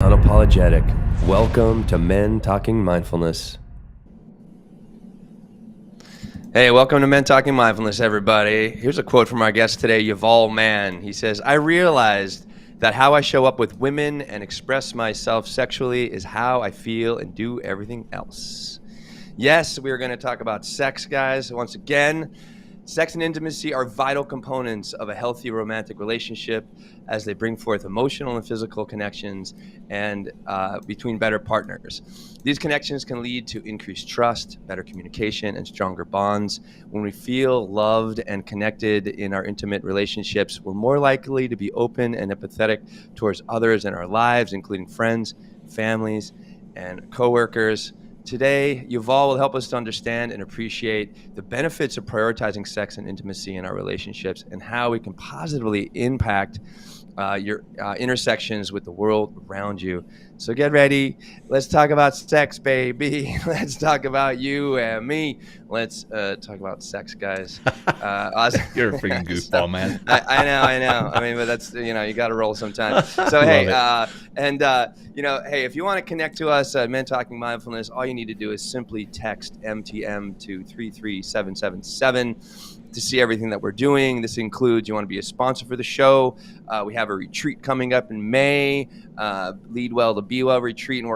Unapologetic. Welcome to Men Talking Mindfulness. Hey, welcome to Men Talking Mindfulness, everybody. Here's a quote from our guest today, Yuval Mann. He says, "I realized that how I show up with women and express myself sexually is how I feel and do everything else." Yes, we are going to talk about sex, guys. Once again, sex and intimacy are vital components of a healthy romantic relationship as they bring forth emotional and physical connections and between better partners. These connections can lead to increased trust, better communication, and stronger bonds. When we feel loved and connected in our intimate relationships, we're more likely to be open and empathetic towards others in our lives, including friends, families, and coworkers. Today, Yuval will help us to understand and appreciate the benefits of prioritizing sex and intimacy in our relationships and how we can positively impact your intersections with the world around you. So get ready. Let's talk about sex, baby. Let's talk about you and me. Let's talk about sex, guys. You're a freaking goofball, man. I know. I mean, but that's, you got to roll sometimes. So, hey, hey, if you want to connect to us at Men Talking Mindfulness, all you need to do is simply text MTM to 33777 to see everything that we're doing. This includes, you want to be a sponsor for the show. We have a retreat coming up in May, Lead Well to Be Well retreat. And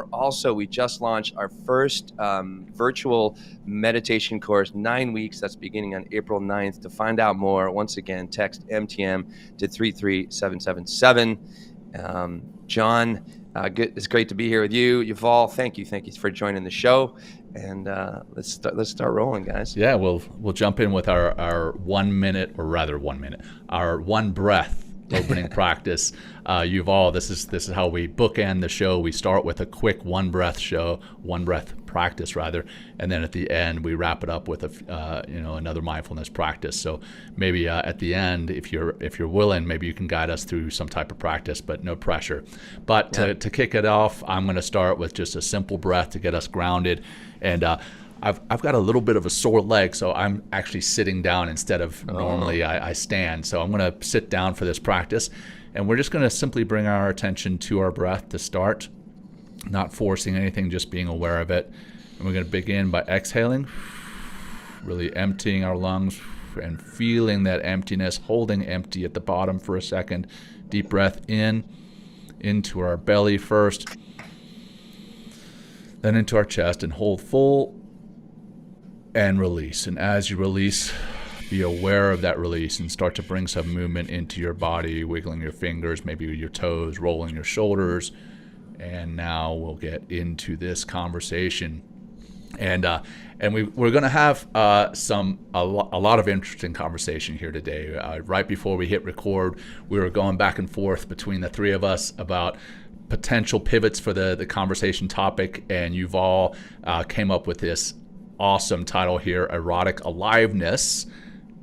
we just launched our first virtual meditation course, 9 weeks. That's beginning on April 9th. To find out more, once again, text MTM to 33777. John, it's great to be here with you. Yuval, thank you for joining the show. And let's start rolling, guys. Yeah, we'll jump in with our 1 minute, or rather 1 minute, our one breath opening practice. Yuval, this is how we bookend the show. We start with a quick one breath practice rather, and then at the end we wrap it up with another mindfulness practice. So maybe at the end, if you're willing, maybe you can guide us through some type of practice, but no pressure. But to kick it off, I'm going to start with just a simple breath to get us grounded. And I've got a little bit of a sore leg, so I'm actually sitting down instead of normally I stand. So I'm going to sit down for this practice, and we're just going to simply bring our attention to our breath to start, not forcing anything, just being aware of it. And we're going to begin by exhaling, really emptying our lungs and feeling that emptiness, holding empty at the bottom for a second. Deep breath in, into our belly first, then into our chest, and hold full and release. And as you release, be aware of that release and start to bring some movement into your body, wiggling your fingers, maybe your toes, rolling your shoulders. And now we'll get into this conversation. And we're going to have a lot of interesting conversation here today. Right before we hit record, we were going back and forth between the three of us about potential pivots for the conversation topic, and Yuval came up with this awesome title here, Erotic Aliveness,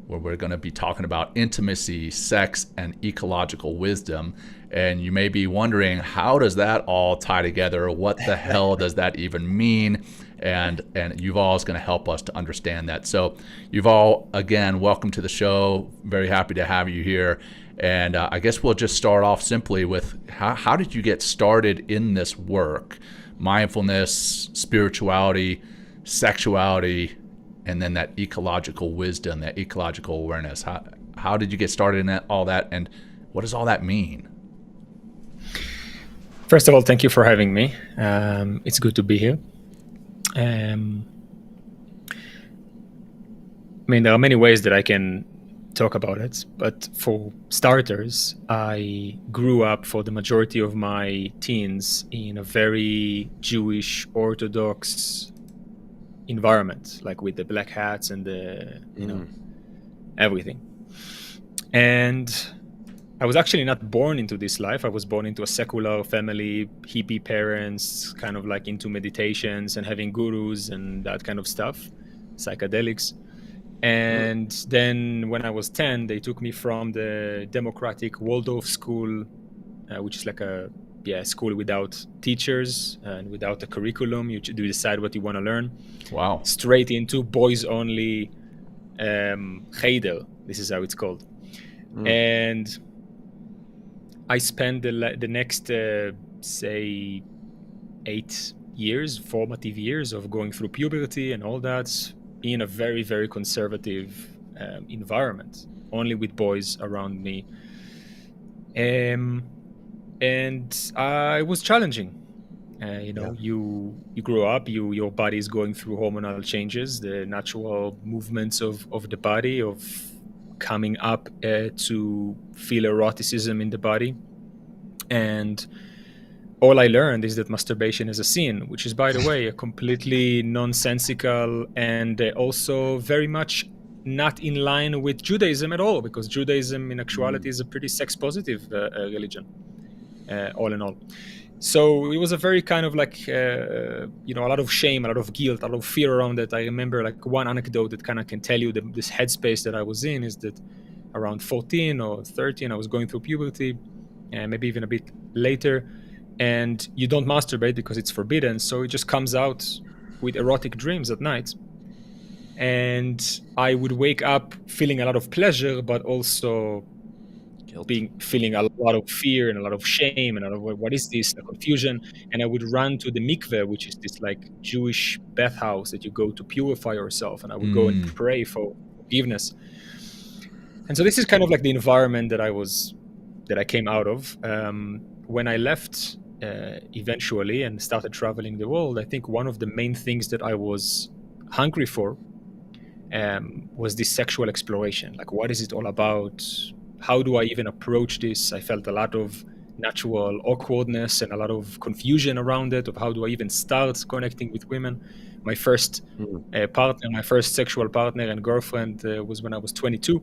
where we're going to be talking about intimacy, sex, and ecological wisdom. And you may be wondering, how does that all tie together? What the hell does that even mean? And Yuval is going to help us to understand that. So Yuval, again, welcome to the show. Very happy to have you here. And I guess we'll just start off simply with how did you get started in this work? Mindfulness, spirituality, sexuality, and then that ecological wisdom, that ecological awareness. How did you get started in all that, and what does all that mean? First of all, thank you for having me. It's good to be here. I mean, there are many ways that I can talk about it, but for starters, I grew up for the majority of my teens in a very Jewish Orthodox environment, like with the black hats and the everything. And I was actually not born into this life. I was born into a secular family, hippie parents, kind of like into meditations and having gurus and that kind of stuff, psychedelics. And then when I was 10, they took me from the democratic Waldorf school, which is like a school without teachers and without a curriculum. You decide what you want to learn. Wow. Straight into boys only cheder. This is how it's called. And I spent the next say 8 years, formative years of going through puberty and all that in a very, very conservative environment, only with boys around me. And it was challenging. You grow up, your body is going through hormonal changes, the natural movements of the body, of coming up to feel eroticism in the body. And all I learned is that masturbation is a sin, which is, by the way, a completely nonsensical and also very much not in line with Judaism at all, because Judaism in actuality is a pretty sex positive religion, all in all. So it was a very kind of like, a lot of shame, a lot of guilt, a lot of fear around it. I remember like one anecdote that kind of can tell you this headspace that I was in is that around 14 or 13, I was going through puberty, and maybe even a bit later. And you don't masturbate because it's forbidden. So it just comes out with erotic dreams at night. And I would wake up feeling a lot of pleasure, but also feeling a lot of fear and a lot of shame and a lot of what is this, the confusion. And I would run to the mikveh, which is this like Jewish bathhouse that you go to purify yourself. And I would go and pray for forgiveness. And so this is kind of like the environment that I came out of. When I left eventually and started traveling the world, I think one of the main things that I was hungry for was this sexual exploration. Like, what is it all about? How do I even approach this? I felt a lot of natural awkwardness and a lot of confusion around it, of how do I even start connecting with women. My first partner, my first sexual partner and girlfriend was when I was 22.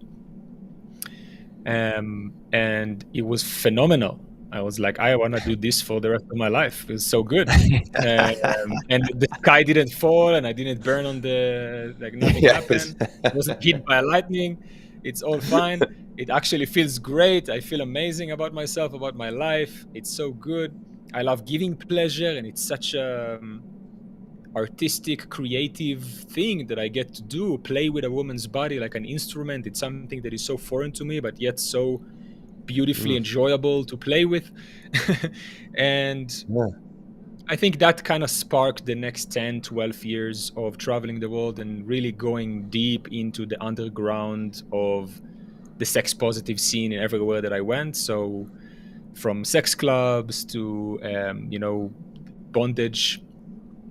And it was phenomenal. I was like, I want to do this for the rest of my life. It was so good. And the sky didn't fall and I didn't burn on nothing happened. I wasn't hit by a lightning. It's all fine. It actually feels great. I feel amazing about myself, about my life. It's so good. I love giving pleasure, and it's such a artistic, creative thing that I get to do, play with a woman's body like an instrument. It's something that is so foreign to me, but yet so beautifully enjoyable to play with. And I think that kind of sparked the next 10, 12 years of traveling the world and really going deep into the underground of the sex positive scene everywhere that I went. So from sex clubs to, bondage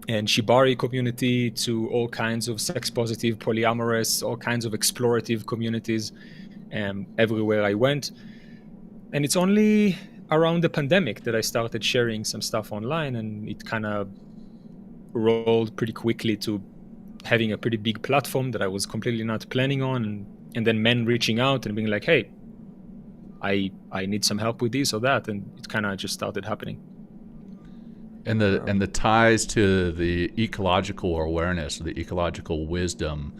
and shibari community to all kinds of sex positive, polyamorous, all kinds of explorative communities everywhere I went. And it's only around the pandemic that I started sharing some stuff online, and it kind of rolled pretty quickly to having a pretty big platform that I was completely not planning on. And then men reaching out and being like, hey, I need some help with this or that. And it kind of just started happening. And the ties to the ecological awareness, the ecological wisdom,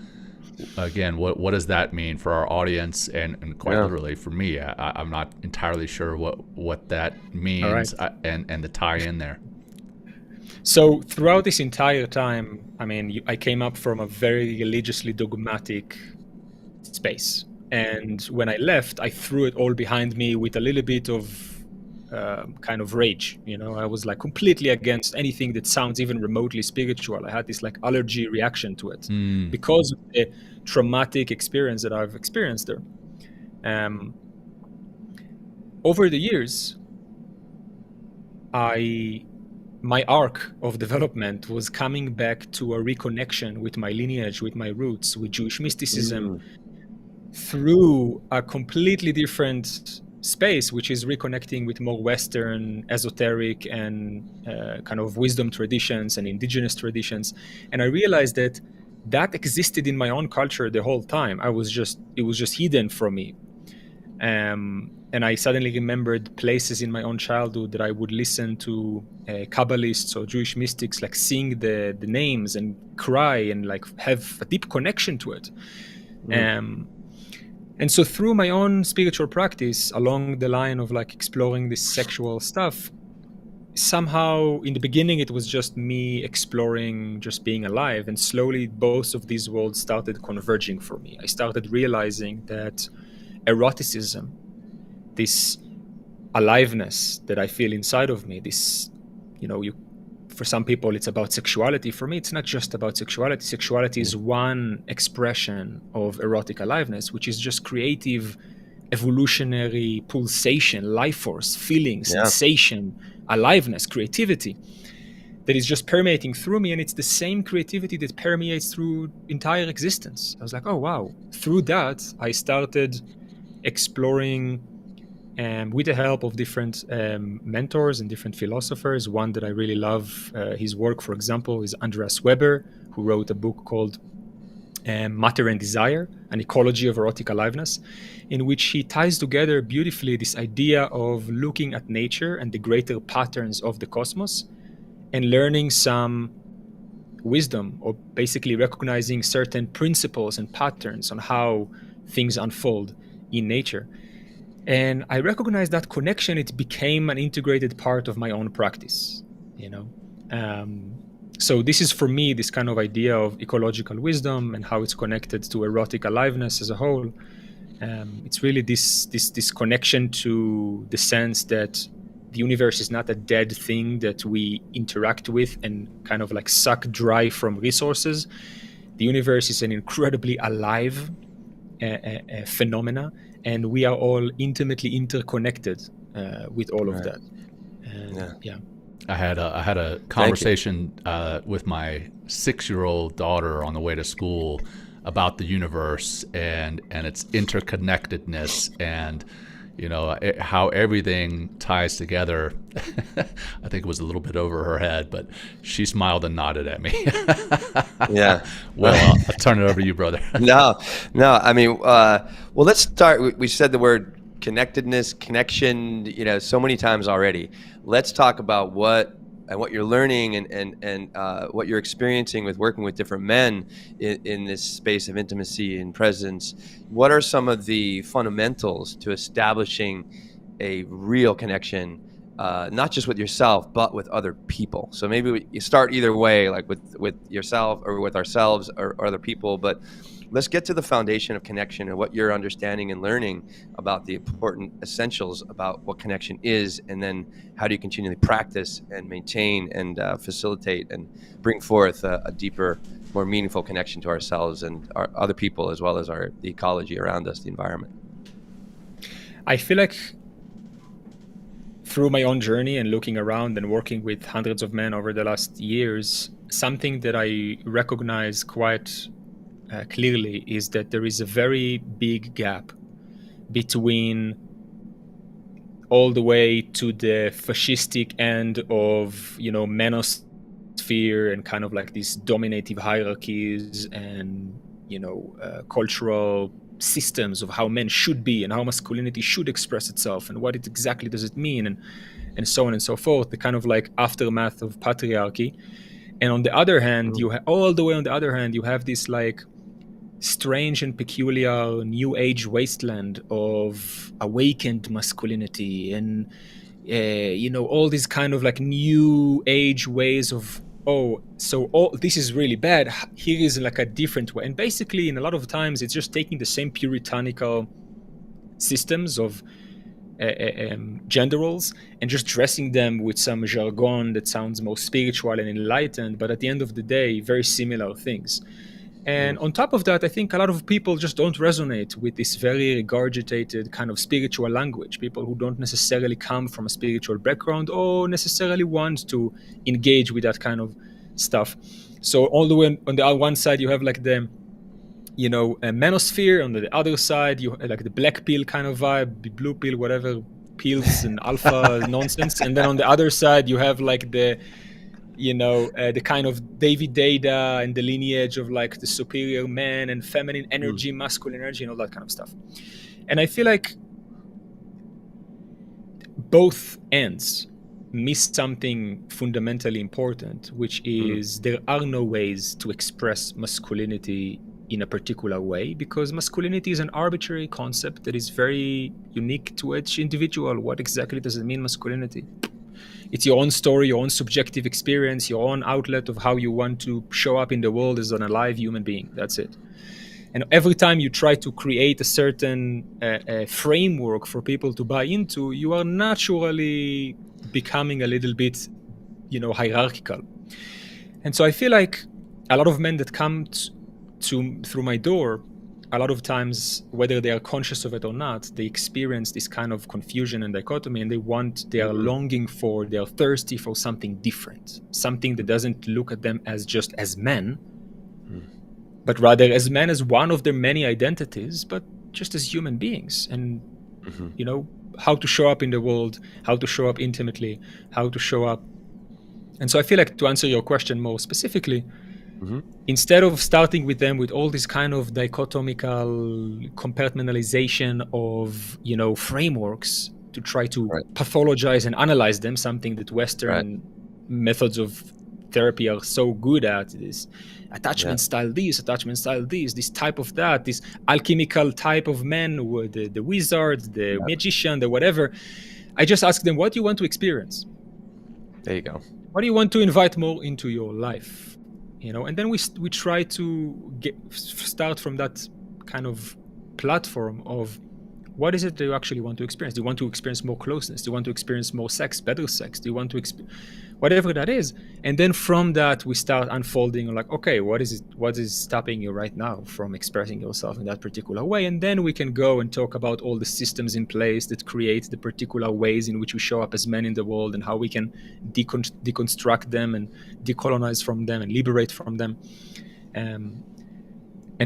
again, what does that mean for our audience and quite literally for me? I'm not entirely sure what that means. Right. And the tie in there. So throughout this entire time, I came up from a very religiously dogmatic space. And when I left, I threw it all behind me with a little bit of kind of rage. I was like completely against anything that sounds even remotely spiritual. I had this like allergy reaction to it because of the traumatic experience that I've experienced there. Over the years, my arc of development was coming back to a reconnection with my lineage, with my roots, with Jewish mysticism, through a completely different space, which is reconnecting with more Western, esoteric, and kind of wisdom traditions and indigenous traditions. And I realized that existed in my own culture the whole time. It was just hidden from me. And I suddenly remembered places in my own childhood that I would listen to Kabbalists or Jewish mystics, like sing the names and cry and like have a deep connection to it. And so through my own spiritual practice, along the line of like exploring this sexual stuff, somehow in the beginning it was just me exploring just being alive, and slowly both of these worlds started converging for me. I started realizing that eroticism, this aliveness that I feel inside of me. This, for some people it's about sexuality. For me, it's not just about sexuality. Sexuality is one expression of erotic aliveness, which is just creative, evolutionary pulsation, life force, feeling, sensation, aliveness, creativity that is just permeating through me. And it's the same creativity that permeates through entire existence. I was like, oh wow. Through that, I started exploring, with the help of different mentors and different philosophers. One that I really love, his work, for example, is Andreas Weber, who wrote a book called Matter and Desire, an ecology of erotic aliveness, in which he ties together beautifully this idea of looking at nature and the greater patterns of the cosmos and learning some wisdom, or basically recognizing certain principles and patterns on how things unfold in nature. And I recognized that connection. It became an integrated part of my own practice, So this is, for me, this kind of idea of ecological wisdom and how it's connected to erotic aliveness as a whole. It's really this connection to the sense that the universe is not a dead thing that we interact with and kind of like suck dry from resources. The universe is an incredibly alive phenomena, and we are all intimately interconnected with all of that. I had a conversation with my 6-year-old daughter on the way to school about the universe and its interconnectedness and how everything ties together. I think it was a little bit over her head, but she smiled and nodded at me. Yeah. Well, I'll turn it over to you, brother. No. I mean, well, let's start. We said the word connectedness, connection, so many times already. Let's talk about what you're learning and what you're experiencing with working with different men in this space of intimacy and presence. What are some of the fundamentals to establishing a real connection, not just with yourself, but with other people? So maybe you start either way, like with yourself or with ourselves or other people, but let's get to the foundation of connection and what you're understanding and learning about the important essentials about what connection is, and then how do you continually practice and maintain and facilitate and bring forth a deeper, more meaningful connection to ourselves and our other people, as well as the ecology around us, the environment. I feel like through my own journey and looking around and working with hundreds of men over the last years, something that I recognize quite clearly is that there is a very big gap between all the way to the fascistic end of manosphere and kind of like these dominative hierarchies and cultural systems of how men should be and how masculinity should express itself and what exactly does it mean and so on and so forth, the kind of like aftermath of patriarchy. And on the other hand, you have this like strange and peculiar new age wasteland of awakened masculinity and all these kind of like new age ways of this is really bad, here is like a different way. And basically in a lot of times it's just taking the same puritanical systems of gender roles and just dressing them with some jargon that sounds more spiritual and enlightened, but at the end of the day very similar things. And on top of that, I think a lot of people just don't resonate with this very regurgitated kind of spiritual language. People who don't necessarily come from a spiritual background or necessarily want to engage with that kind of stuff. So all the way on the one side, you have like the, a manosphere. On the other side, you like the black pill kind of vibe, the blue pill, whatever pills and alpha nonsense. And then on the other side, you have like the kind of David Data and the lineage of like the superior man and feminine energy, masculine energy, and all that kind of stuff. And I feel like both ends miss something fundamentally important, which is there are no ways to express masculinity in a particular way, because masculinity is an arbitrary concept that is very unique to each individual. What exactly does it mean, masculinity? It's your own story, your own subjective experience, your own outlet of how you want to show up in the world as an alive human being. That's it. And every time you try to create a certain framework for people to buy into, you are naturally becoming a little bit, hierarchical. And so I feel like a lot of men that come through my door, a lot of times, whether they are conscious of it or not, they experience this kind of confusion and dichotomy, and they are longing for, they are thirsty for something different, something that doesn't look at them as just as men, but rather as men, as one of their many identities, but just as human beings. And, how to show up in the world, how to show up intimately, how to show up. And so I feel like, to answer your question more specifically, instead of starting with them with all this kind of dichotomical compartmentalization of, frameworks to try to pathologize and analyze them, something that Western methods of therapy are so good at, this attachment style this, attachment style this type of that, this alchemical type of men, the wizard, the magician, the whatever. I just ask them, what do you want to experience? There you go. What do you want to invite more into your life? And then we try to start from that kind of platform of, what is it that you actually want to experience? Do you want to experience more closeness? Do you want to experience more sex, better sex? Do you want to whatever that is? And then from that, we start unfolding like, okay, what is stopping you right now from expressing yourself in that particular way? And then we can go and talk about all the systems in place that create the particular ways in which we show up as men in the world, and how we can deconstruct them and decolonize from them and liberate from them, and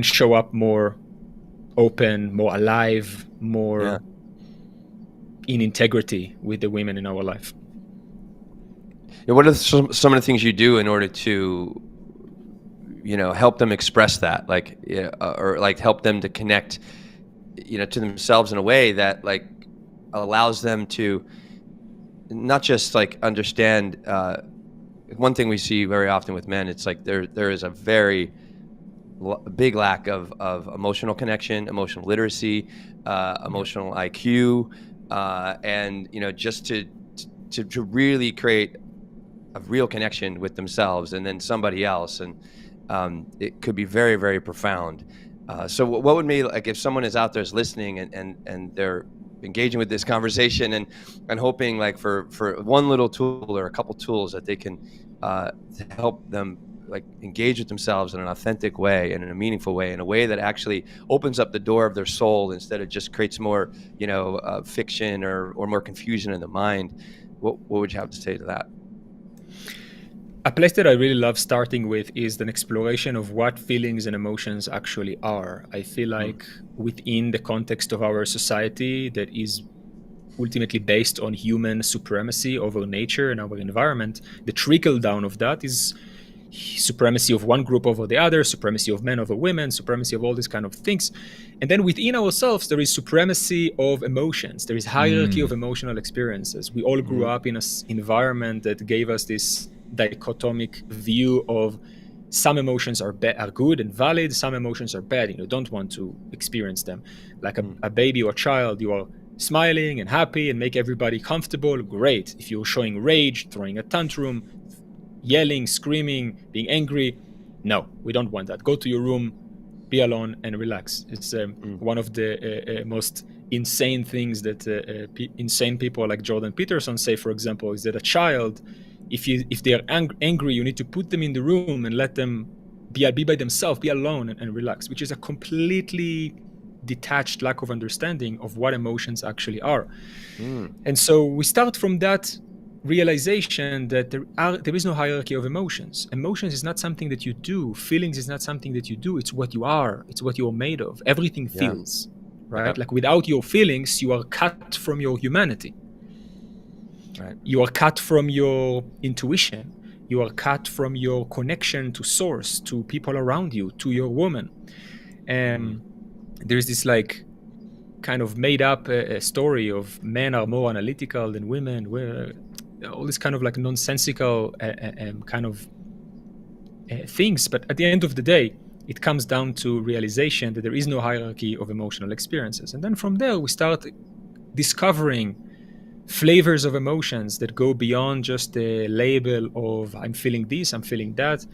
show up more open, more alive, more in integrity with the women in our life. What are some of the things you do in order to, help them express that, or help them to connect, to themselves in a way that allows them to not just understand. One thing we see very often with men, it's there is a very big lack of emotional connection, emotional literacy, emotional IQ, and just to really create a real connection with themselves and then somebody else, and it could be very, very profound. So what would be if someone is out there is listening and they're engaging with this conversation and hoping for one little tool or a couple tools that they can help them engage with themselves in an authentic way and in a meaningful way, in a way that actually opens up the door of their soul instead of just creates more, fiction or more confusion in the mind. What would you have to say to that? A place that I really love starting with is an exploration of what feelings and emotions actually are. I feel like within the context of our society that is ultimately based on human supremacy over nature and our environment, the trickle down of that is supremacy of one group over the other, supremacy of men over women, supremacy of all these kind of things. And then within ourselves, there is supremacy of emotions. There is hierarchy of emotional experiences. We all grew up in an environment that gave us this dichotomic view of some emotions are good and valid, some emotions are bad, you don't want to experience them. Like a baby or a child, you are smiling and happy and make everybody comfortable, great. If you're showing rage, throwing a tantrum, yelling, screaming, being angry, no, we don't want that. Go to your room, be alone and relax. It's one of the most insane things that insane people like Jordan Peterson say, for example, is that a child, if they are angry, you need to put them in the room and let them be by themselves, be alone and relax, which is a completely detached lack of understanding of what emotions actually are. And so we start from that realization that there is no hierarchy of emotions. Emotions is not something that you do. Feelings is not something that you do. It's what you are. It's what you're made of. Everything feels, right? Like without your feelings, you are cut from your humanity. Right. You are cut from your intuition. You are cut from your connection to source, to people around you, to your woman. And there's this kind of made up story of men are more analytical than women, where all this kind of nonsensical kind of things. But at the end of the day, it comes down to realization that there is no hierarchy of emotional experiences. And then from there, we start discovering flavors of emotions that go beyond just the label of I'm feeling this, I'm feeling that.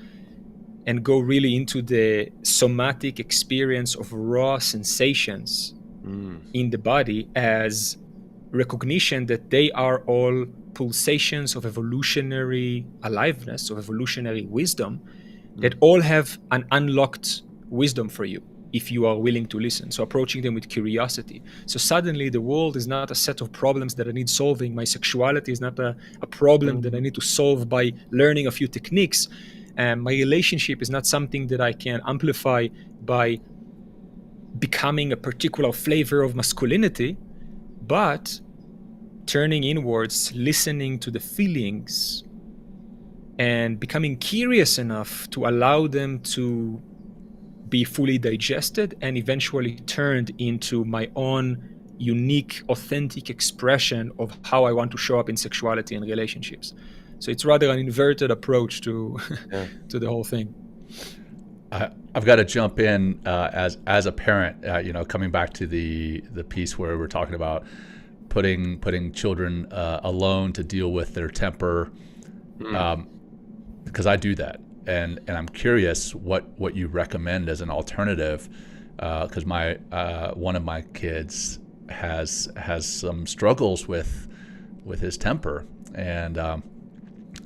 and go really into the somatic experience of raw sensations in the body as recognition that they are all pulsations of evolutionary aliveness, of evolutionary wisdom, that all have an unlocked wisdom for you if you are willing to listen. So approaching them with curiosity. So suddenly the world is not a set of problems that I need solving. My sexuality is not a problem that I need to solve by learning a few techniques. My relationship is not something that I can amplify by becoming a particular flavor of masculinity, but turning inwards, listening to the feelings, and becoming curious enough to allow them to be fully digested and eventually turned into my own unique, authentic expression of how I want to show up in sexuality and relationships. So it's rather an inverted approach to to the whole thing. I've got to jump in as a parent. Coming back to the piece where we're talking about putting children alone to deal with their temper, because I do that, and I'm curious what you recommend as an alternative, because my one of my kids has some struggles with his temper, and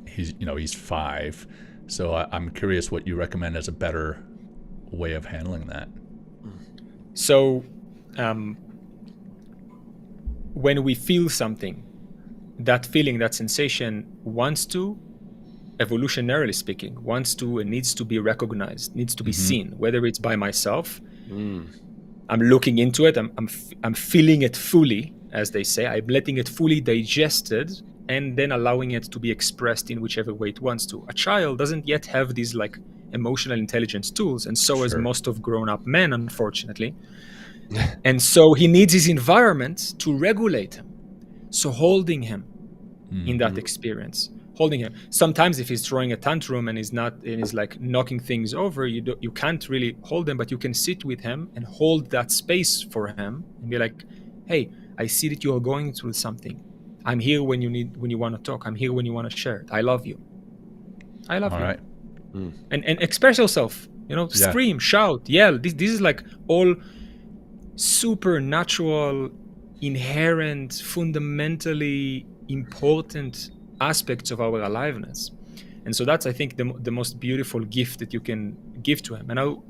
he's 5, so I'm curious what you recommend as a better way of handling that. So when we feel something, that feeling, that sensation wants to, evolutionarily speaking, wants to and needs to be recognized, needs to be seen, whether it's by myself. I'm looking into it, I'm feeling it fully, as they say. I'm letting it fully digested and then allowing it to be expressed in whichever way it wants to. A child doesn't yet have these like emotional intelligence tools, and so as most of grown-up men, unfortunately. And so he needs his environment to regulate him. So holding him in that experience, holding him. Sometimes if he's throwing a tantrum and he's like knocking things over, you can't really hold him, but you can sit with him and hold that space for him and be like, hey, I see that you are going through something. I'm here when you want to talk. I'm here when you want to share it. I love you. I love you. Right. And express yourself, scream, shout, yell. This is like all supernatural, inherent, fundamentally important aspects of our aliveness. And so that's, I think, the most beautiful gift that you can give to him. And I'll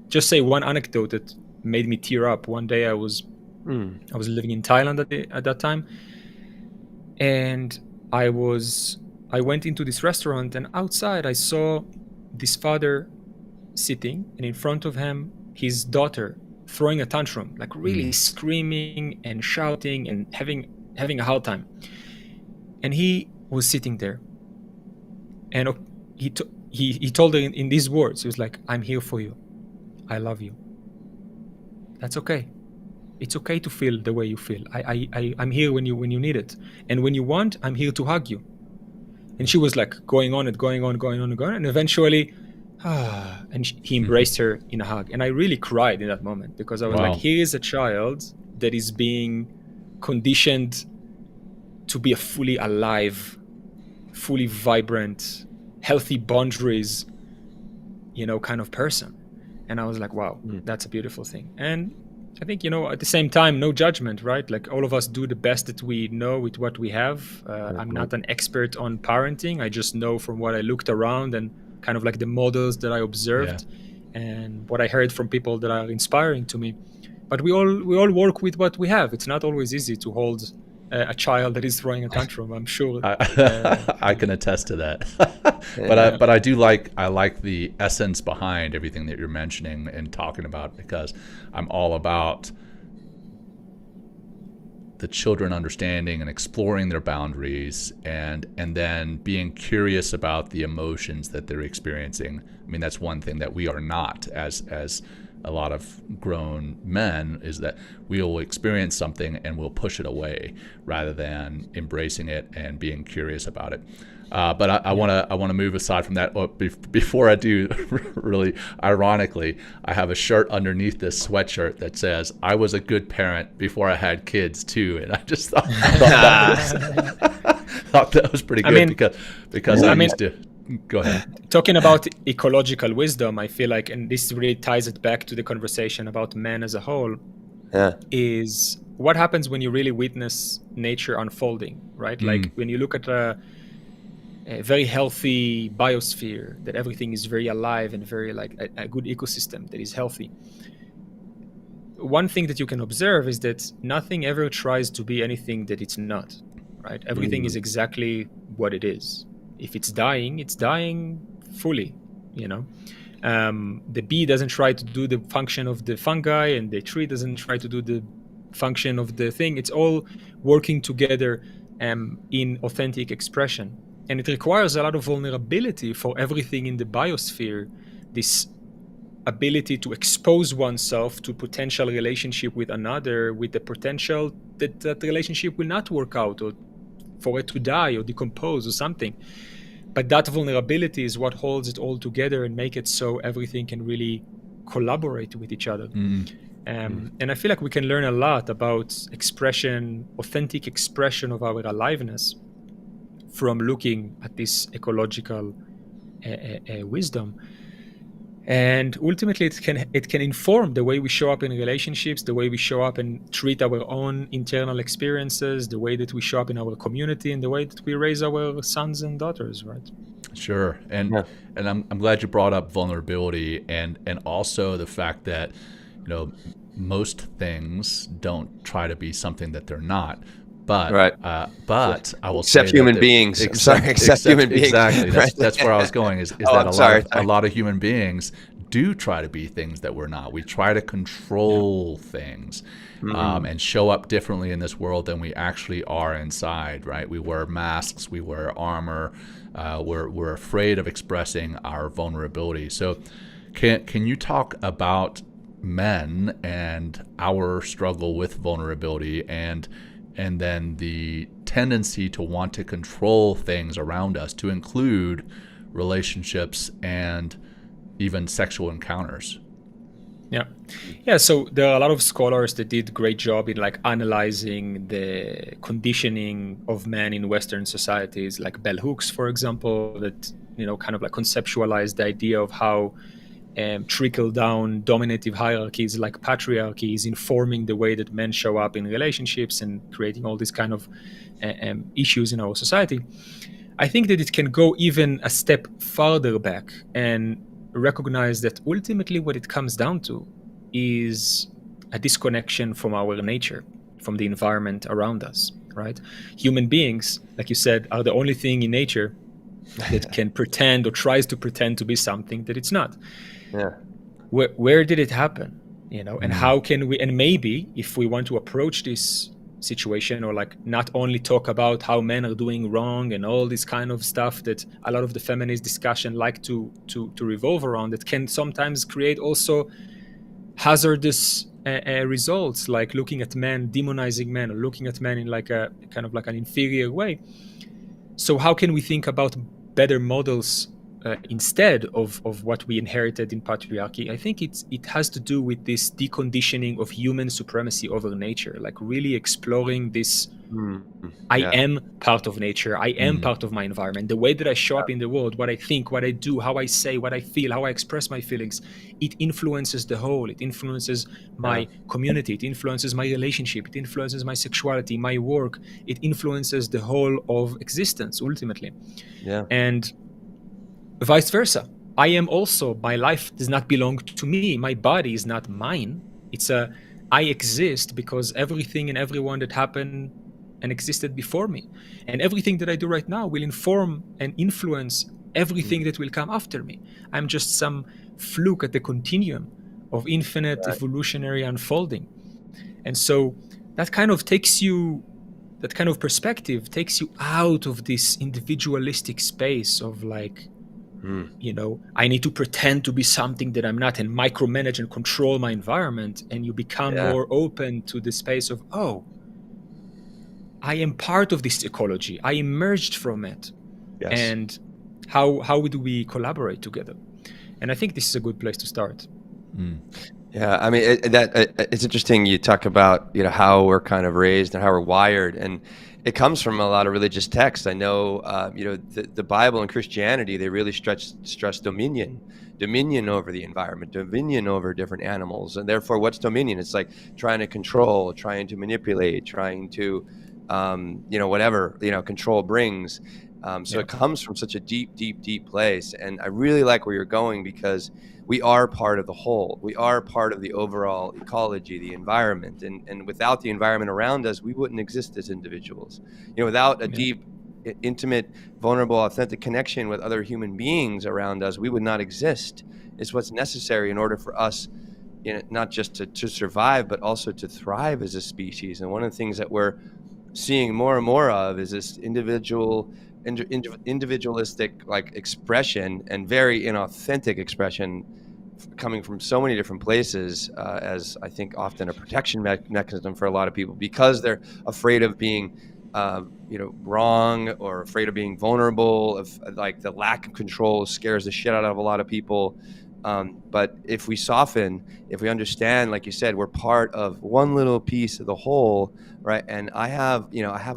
just say one anecdote that made me tear up. One day I was living in Thailand at that time, and I went into this restaurant, and outside I saw this father sitting, and in front of him his daughter throwing a tantrum, like really screaming and shouting and having a hard time. And he was sitting there, and he told her in these words. He was like, I'm here for you. I love you. That's okay. It's okay to feel the way you feel. I'm here when you need it. And when you want, I'm here to hug you. And she was like going on, and eventually, and he embraced her in a hug. And I really cried in that moment, because I was like, here is a child that is being conditioned to be a fully alive, fully vibrant, healthy boundaries, kind of person. And I was like, wow, that's a beautiful thing. And I think, at the same time, no judgment, right? Like all of us do the best that we know with what we have. I'm not an expert on parenting. I just know from what I looked around and kind of like the models that I observed and what I heard from people that are inspiring to me. But we all work with what we have. It's not always easy to hold a child that is throwing a tantrum, I'm sure. I can attest to that. But I do like the essence behind everything that you're mentioning and talking about, because I'm all about the children understanding and exploring their boundaries, and then being curious about the emotions that they're experiencing. I mean, that's one thing that we are not as a lot of grown men, is that we'll experience something and we'll push it away rather than embracing it and being curious about it. But I want to move aside from that. Before I do, really ironically, I have a shirt underneath this sweatshirt that says, "I was a good parent before I had kids too," and I just thought that was pretty good, because I used to Go ahead. Talking about ecological wisdom, I feel like, and this really ties it back to the conversation about man as a whole, Yeah. is what happens when you really witness nature unfolding, right? Like when you look at a very healthy biosphere, that everything is very alive and very like a good ecosystem that is healthy. One thing that you can observe is that nothing ever tries to be anything that it's not, right? Everything is exactly what it is. If it's dying fully, you know. The bee doesn't try to do the function of the fungi, and the tree doesn't try to do the function of the thing. It's all working together in authentic expression. And it requires a lot of vulnerability for everything in the biosphere, this ability to expose oneself to potential relationship with another, with the potential that that relationship will not work out, or for it to die or decompose or something. But that vulnerability is what holds it all together and make it so everything can really collaborate with each other. And I feel like we can learn a lot about expression, authentic expression of our aliveness from looking at this ecological wisdom. And ultimately, it can inform the way we show up in relationships, the way we show up and treat our own internal experiences, the way that we show up in our community, and the way that we raise our sons and daughters, right? Sure. And I'm glad you brought up vulnerability and also the fact that, you know, most things don't try to be something that they're not. But but I will except say human that beings. Except human beings. Exactly. Right? That's where I was going. Is that a lot of human beings do try to be things that we're not. We try to control things and show up differently in this world than we actually are inside. Right? We wear masks. We wear armor. We're afraid of expressing our vulnerability. So, can you talk about men and our struggle with vulnerability and then the tendency to want to control things around us, to include relationships and even sexual encounters? Yeah. So there are a lot of scholars that did great job in like analyzing the conditioning of men in Western societies, like Bell Hooks, for example, that, you know, kind of like conceptualized the idea of how trickle-down dominative hierarchies like patriarchy is informing the way that men show up in relationships and creating all these kind of issues in our society. I think that it can go even a step farther back and recognize that ultimately what it comes down to is a disconnection from our nature, from the environment around us, right? Human beings, like you said, are the only thing in nature that can pretend or tries to pretend to be something that it's not. Yeah. Where did it happen? You know, and how can we, and maybe if we want to approach this situation, or like not only talk about how men are doing wrong and all this kind of stuff that a lot of the feminist discussion like to revolve around, that can sometimes create also hazardous results, like looking at men, demonizing men, or looking at men in like a kind of like an inferior way. So how can we think about better models instead of what we inherited in patriarchy? I think it has to do with this deconditioning of human supremacy over nature, like really exploring this. I am part of nature. I am part of my environment. The way that I show up in the world, what I think, what I do, how I say, what I feel, how I express my feelings, it influences the whole. It influences my community. It influences my relationship. It influences my sexuality, my work. It influences the whole of existence, ultimately. Yeah. And vice versa. I am also, my life does not belong to me. My body is not mine. I exist because everything and everyone that happened and existed before me, and everything that I do right now will inform and influence everything that will come after me. I'm just some fluke at the continuum of infinite evolutionary unfolding. And so that kind of perspective takes you out of this individualistic space of like, you know, I need to pretend to be something that I'm not and micromanage and control my environment. And you become more open to the space of, oh, I am part of this ecology. I emerged from it. Yes. And how do we collaborate together? And I think this is a good place to start. Yeah, I mean it's interesting. You talk about, you know, how we're kind of raised and how we're wired, and it comes from a lot of religious texts. I know, the Bible and Christianity, they really stress dominion over the environment, dominion over different animals. And therefore, what's dominion? It's like trying to control, trying to manipulate, trying to, whatever, control brings. So Yeah. it comes from such a deep, deep, deep place. And I really like where you're going, because we are part of the whole. We are part of the overall ecology, the environment. And without the environment around us, we wouldn't exist as individuals. Without a Yeah. deep, intimate, vulnerable, authentic connection with other human beings around us, we would not exist. It's what's necessary in order for us, not just to survive, but also to thrive as a species. And one of the things that we're seeing more and more of is this individualistic like expression, and very inauthentic expression, coming from so many different places, as I think often a protection mechanism for a lot of people, because they're afraid of being wrong, or afraid of being vulnerable. Of like the lack of control scares the shit out of a lot of people. But if we soften, if we understand, like you said, we're part of one little piece of the whole, right? And I have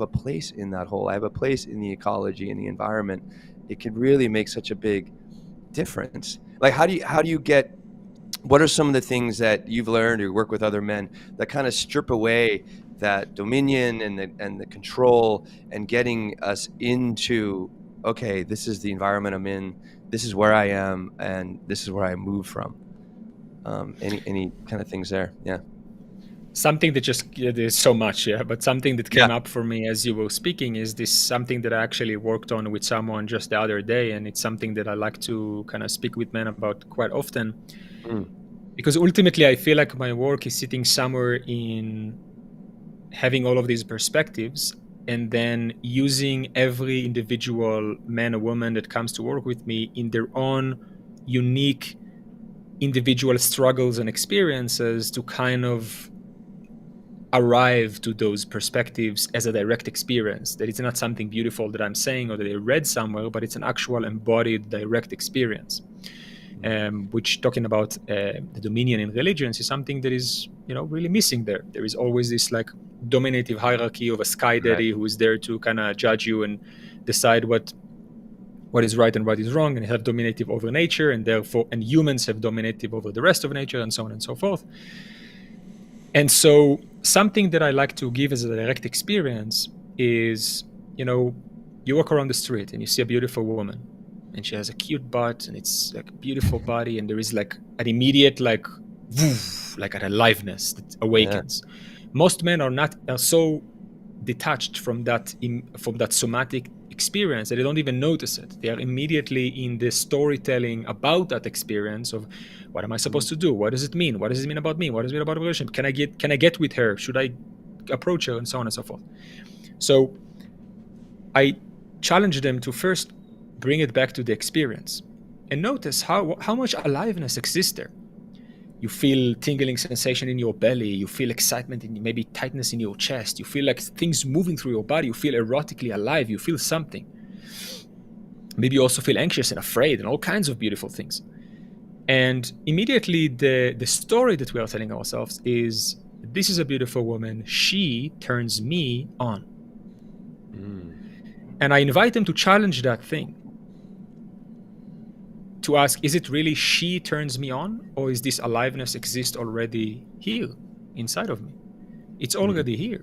a place in that whole. I have a place in the ecology and the environment. It can really make such a big difference. Like, how do you get? What are some of the things that you've learned, or work with other men, that kind of strip away that dominion and the control, and getting us into, okay, this is the environment I'm in, this is where I am, and this is where I move from. Any kind of things there? Yeah. Something that there's so much, but something that came up for me as you were speaking is this something that I actually worked on with someone just the other day, and it's something that I like to kind of speak with men about quite often. Because ultimately I feel like my work is sitting somewhere in having all of these perspectives, and then using every individual man or woman that comes to work with me in their own unique individual struggles and experiences to kind of arrive to those perspectives as a direct experience. That it's not something beautiful that I'm saying or that I read somewhere, but it's an actual embodied direct experience. Which, talking about the dominion in religions, is something that is really missing there. There is always this like dominative hierarchy of a sky daddy who is there to kind of judge you and decide what is right and what is wrong, and have dominative over nature, and therefore humans have dominative over the rest of nature, and so on and so forth. And so something that I like to give as a direct experience is, you walk around the street and you see a beautiful woman, and she has a cute butt, and it's like a beautiful body, and there is like an immediate like an aliveness that awakens. Most men are so detached from that somatic experience that they don't even notice it. They are immediately in the storytelling about that experience of, what am I supposed to do? What does it mean? What does it mean about me? What does it mean about a relationship? Can I get with her? Should I approach her? And so on and so forth. So I challenge them to first bring it back to the experience and notice how much aliveness exists there. You feel tingling sensation in your belly. You feel excitement and maybe tightness in your chest. You feel like things moving through your body. You feel erotically alive. You feel something. Maybe you also feel anxious and afraid and all kinds of beautiful things. And immediately the story that we are telling ourselves is, this is a beautiful woman. She turns me on. And I invite them to challenge that thing. To ask, is it really she turns me on, or is this aliveness exist already here inside of me? It's already here.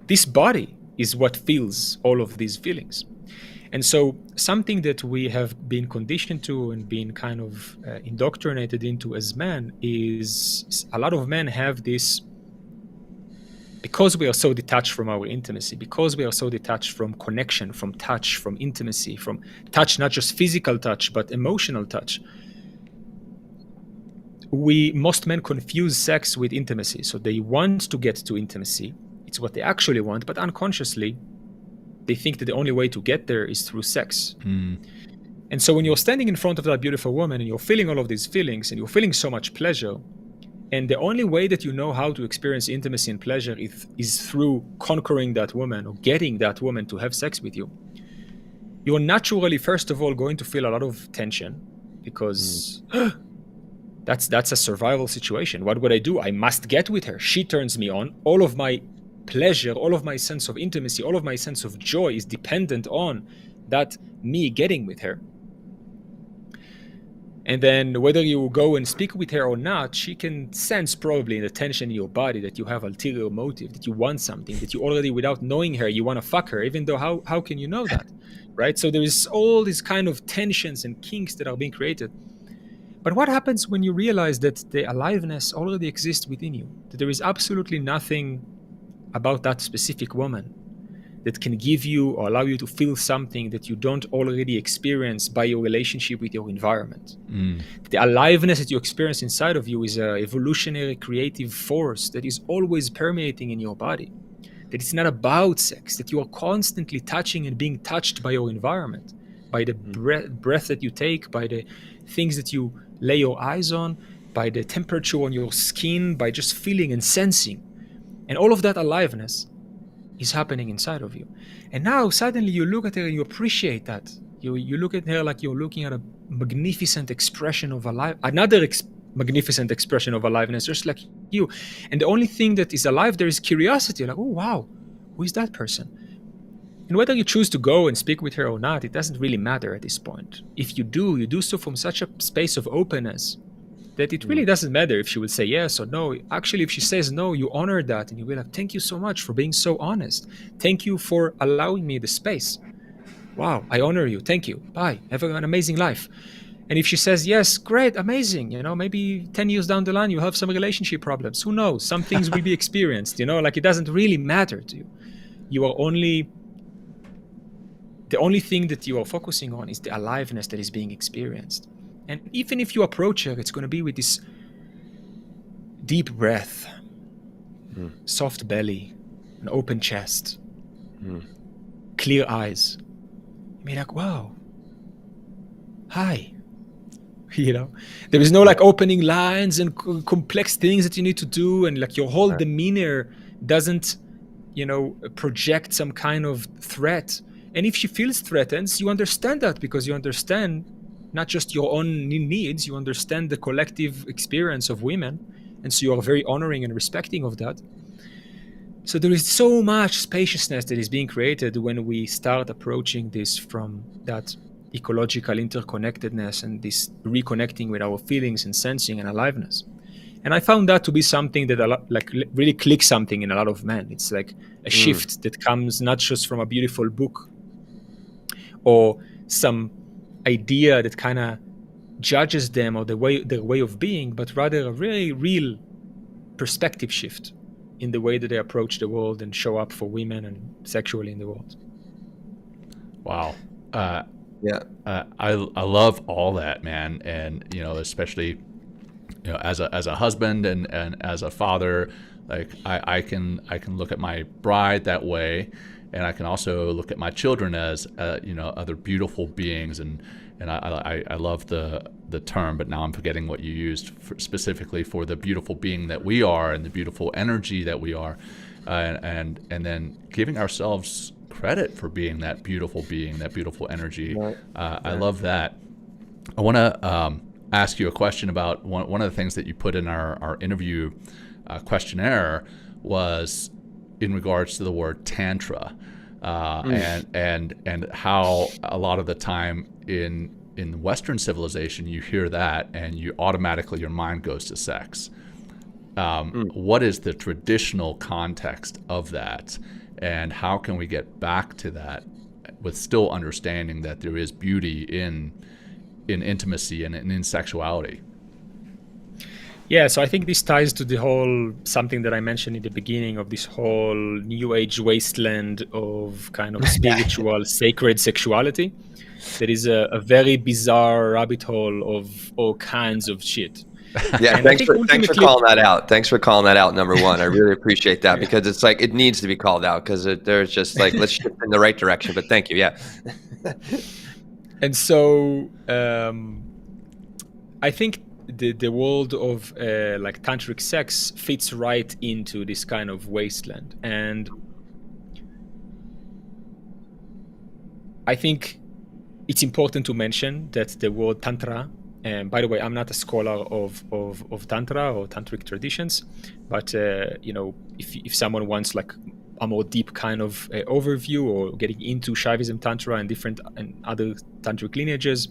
This body is what feels all of these feelings. And so something that we have been conditioned to and been kind of indoctrinated into as men is, a lot of men have this, because we are so detached from our intimacy, because we are so detached from connection, from touch, from intimacy, from touch, not just physical touch, but emotional touch. Most men confuse sex with intimacy. So they want to get to intimacy. It's what they actually want, but unconsciously, they think that the only way to get there is through sex. And so when you're standing in front of that beautiful woman and you're feeling all of these feelings and you're feeling so much pleasure, and the only way that you know how to experience intimacy and pleasure is through conquering that woman or getting that woman to have sex with you, you're naturally, first of all, going to feel a lot of tension, because that's a survival situation. What would I do? I must get with her. She turns me on. All of my pleasure, all of my sense of intimacy, all of my sense of joy is dependent on that me getting with her. And then whether you go and speak with her or not, she can sense probably in the tension in your body that you have ulterior motive, that you want something, that you already, without knowing her, you want to fuck her, even though how can you know that, right? So there is all these kind of tensions and kinks that are being created. But what happens when you realize that the aliveness already exists within you, that there is absolutely nothing about that specific woman that can give you or allow you to feel something that you don't already experience by your relationship with your environment? The aliveness that you experience inside of you is an evolutionary creative force that is always permeating in your body. That it's not about sex, that you are constantly touching and being touched by your environment, by the breath that you take, by the things that you lay your eyes on, by the temperature on your skin, by just feeling and sensing. And all of that aliveness is happening inside of you. And now suddenly you look at her and you appreciate that. You look at her like you're looking at a magnificent expression of magnificent expression of aliveness, just like you. And the only thing that is alive there is curiosity. Like, oh wow, who is that person? And whether you choose to go and speak with her or not, it doesn't really matter at this point. If you do so from such a space of openness that it really doesn't matter if she will say yes or no. Actually, if she says no, you honor that and you will like, thank you so much for being so honest. Thank you for allowing me the space. Wow, I honor you. Thank you. Bye. Have an amazing life. And if she says yes, great, amazing. Maybe 10 years down the line, you have some relationship problems. Who knows? Some things will be experienced, like it doesn't really matter to you. The only thing that you are focusing on is the aliveness that is being experienced. And even if you approach her, it's going to be with this deep breath, soft belly, an open chest, clear eyes. You may be like, wow, hi. There is no like opening lines and complex things that you need to do. And like your whole demeanor doesn't, project some kind of threat. And if she feels threatened, you understand that because you understand not just your own needs, you understand the collective experience of women. And so you are very honoring and respecting of that. So there is so much spaciousness that is being created when we start approaching this from that ecological interconnectedness and this reconnecting with our feelings and sensing and aliveness. And I found that to be something that really clicks something in a lot of men. It's like a shift that comes not just from a beautiful book or some idea that kind of judges them or their way of being, but rather a really real perspective shift in the way that they approach the world and show up for women and sexually in the world. Wow. I love all that, man. And, especially, as a husband and as a father, like I can look at my bride that way. And I can also look at my children as, other beautiful beings. And I love the term, but now I'm forgetting what you used specifically for the beautiful being that we are and the beautiful energy that we are. And then giving ourselves credit for being that beautiful being, that beautiful energy. I love that. I want to ask you a question about one of the things that you put in our interview questionnaire was in regards to the word Tantra, and how a lot of the time in Western civilization you hear that and you automatically your mind goes to sex. What is the traditional context of that, and how can we get back to that with still understanding that there is beauty in intimacy and in sexuality? Yeah, so I think this ties to the whole, something that I mentioned in the beginning of this whole new age wasteland of kind of spiritual, sacred sexuality. That is a very bizarre rabbit hole of all kinds of shit. Yeah, thanks for calling that out. Thanks for calling that out, number one. I really appreciate that because it's like, it needs to be called out because there's just like, let's shift in the right direction. But thank you, yeah. And so I think the world of like tantric sex fits right into this kind of wasteland. And I think it's important to mention that the word Tantra, and by the way, I'm not a scholar of Tantra or tantric traditions, but if someone wants like a more deep kind of overview, or getting into Shaivism, Tantra, and different and other tantric lineages,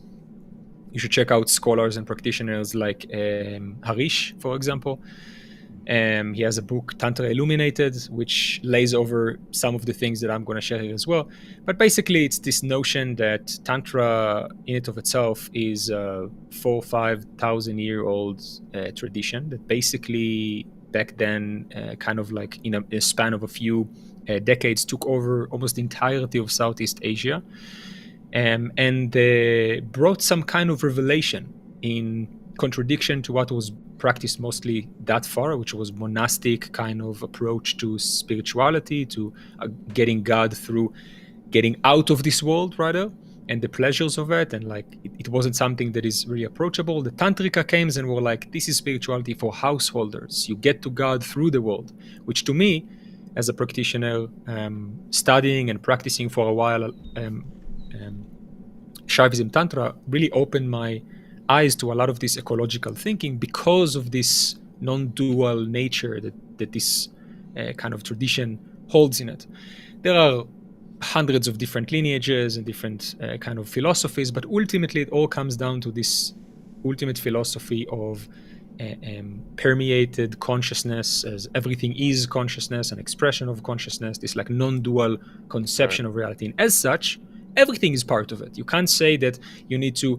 you should check out scholars and practitioners like Harish, for example. He has a book, Tantra Illuminated, which lays over some of the things that I'm going to share here as well. But basically, it's this notion that Tantra, in and of itself, is a 4,000 or 5,000 year old tradition that basically back then, kind of like in a span of a few decades, took over almost the entirety of Southeast Asia. And they brought some kind of revelation in contradiction to what was practiced mostly that far, which was monastic kind of approach to spirituality, to getting God through getting out of this world, rather, and the pleasures of it. And like, it wasn't something that is really approachable. The Tantrika came and were like, this is spirituality for householders. You get to God through the world, which to me, as a practitioner, studying and practicing for a while, Shaivism Tantra really opened my eyes to a lot of this ecological thinking, because of this non-dual nature that this kind of tradition holds in it. There are hundreds of different lineages and different kind of philosophies, but ultimately it all comes down to this ultimate philosophy of permeated consciousness, as everything is consciousness, an expression of consciousness, this like non-dual conception of reality. And as such, everything is part of it. You can't say that you need to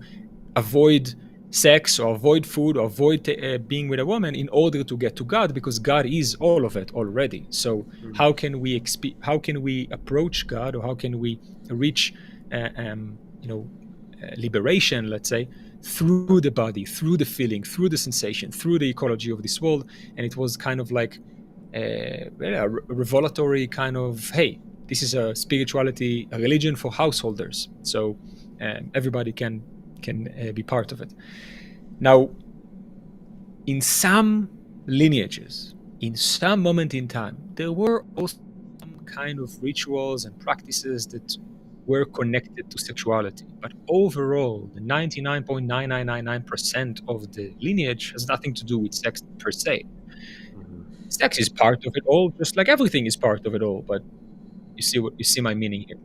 avoid sex or avoid food or avoid being with a woman in order to get to God, because God is all of it already. So how can we approach God, or how can we reach liberation, let's say, through the body, through the feeling, through the sensation, through the ecology of this world? And it was kind of like a revelatory kind of, hey, this is a spirituality, a religion for householders. So everybody can be part of it. Now, in some lineages, in some moment in time, there were also some kind of rituals and practices that were connected to sexuality. But overall, the 99.9999% of the lineage has nothing to do with sex per se. Sex is part of it all, just like everything is part of it all. But you see my meaning here.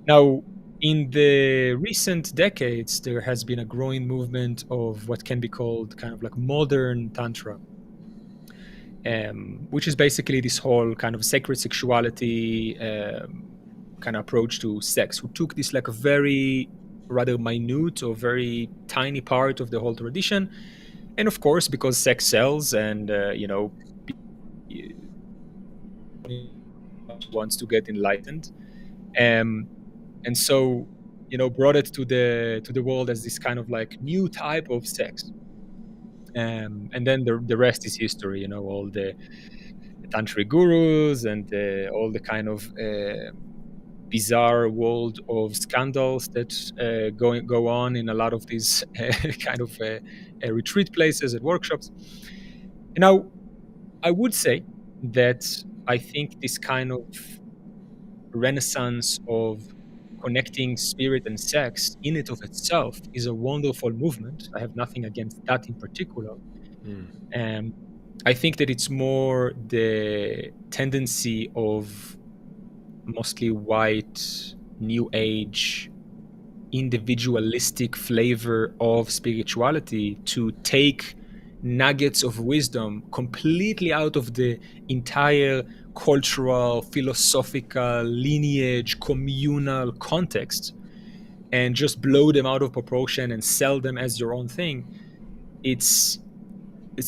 Now, in the recent decades, there has been a growing movement of what can be called kind of like modern Tantra, which is basically this whole kind of sacred sexuality kind of approach to sex, who took this like a very rather minute or very tiny part of the whole tradition. And of course, because sex sells and, wants to get enlightened. And so, brought it to the world as this kind of like new type of sex. And then the rest is history, all the tantric gurus and all the kind of bizarre world of scandals that go on in a lot of these kind of retreat places and workshops. Now, I would say that I think this kind of renaissance of connecting spirit and sex in and of itself is a wonderful movement. I have nothing against that in particular. I think that it's more the tendency of mostly white, new age, individualistic flavor of spirituality to take nuggets of wisdom completely out of the entire cultural, philosophical, lineage, communal context, and just blow them out of proportion and sell them as your own thing. It's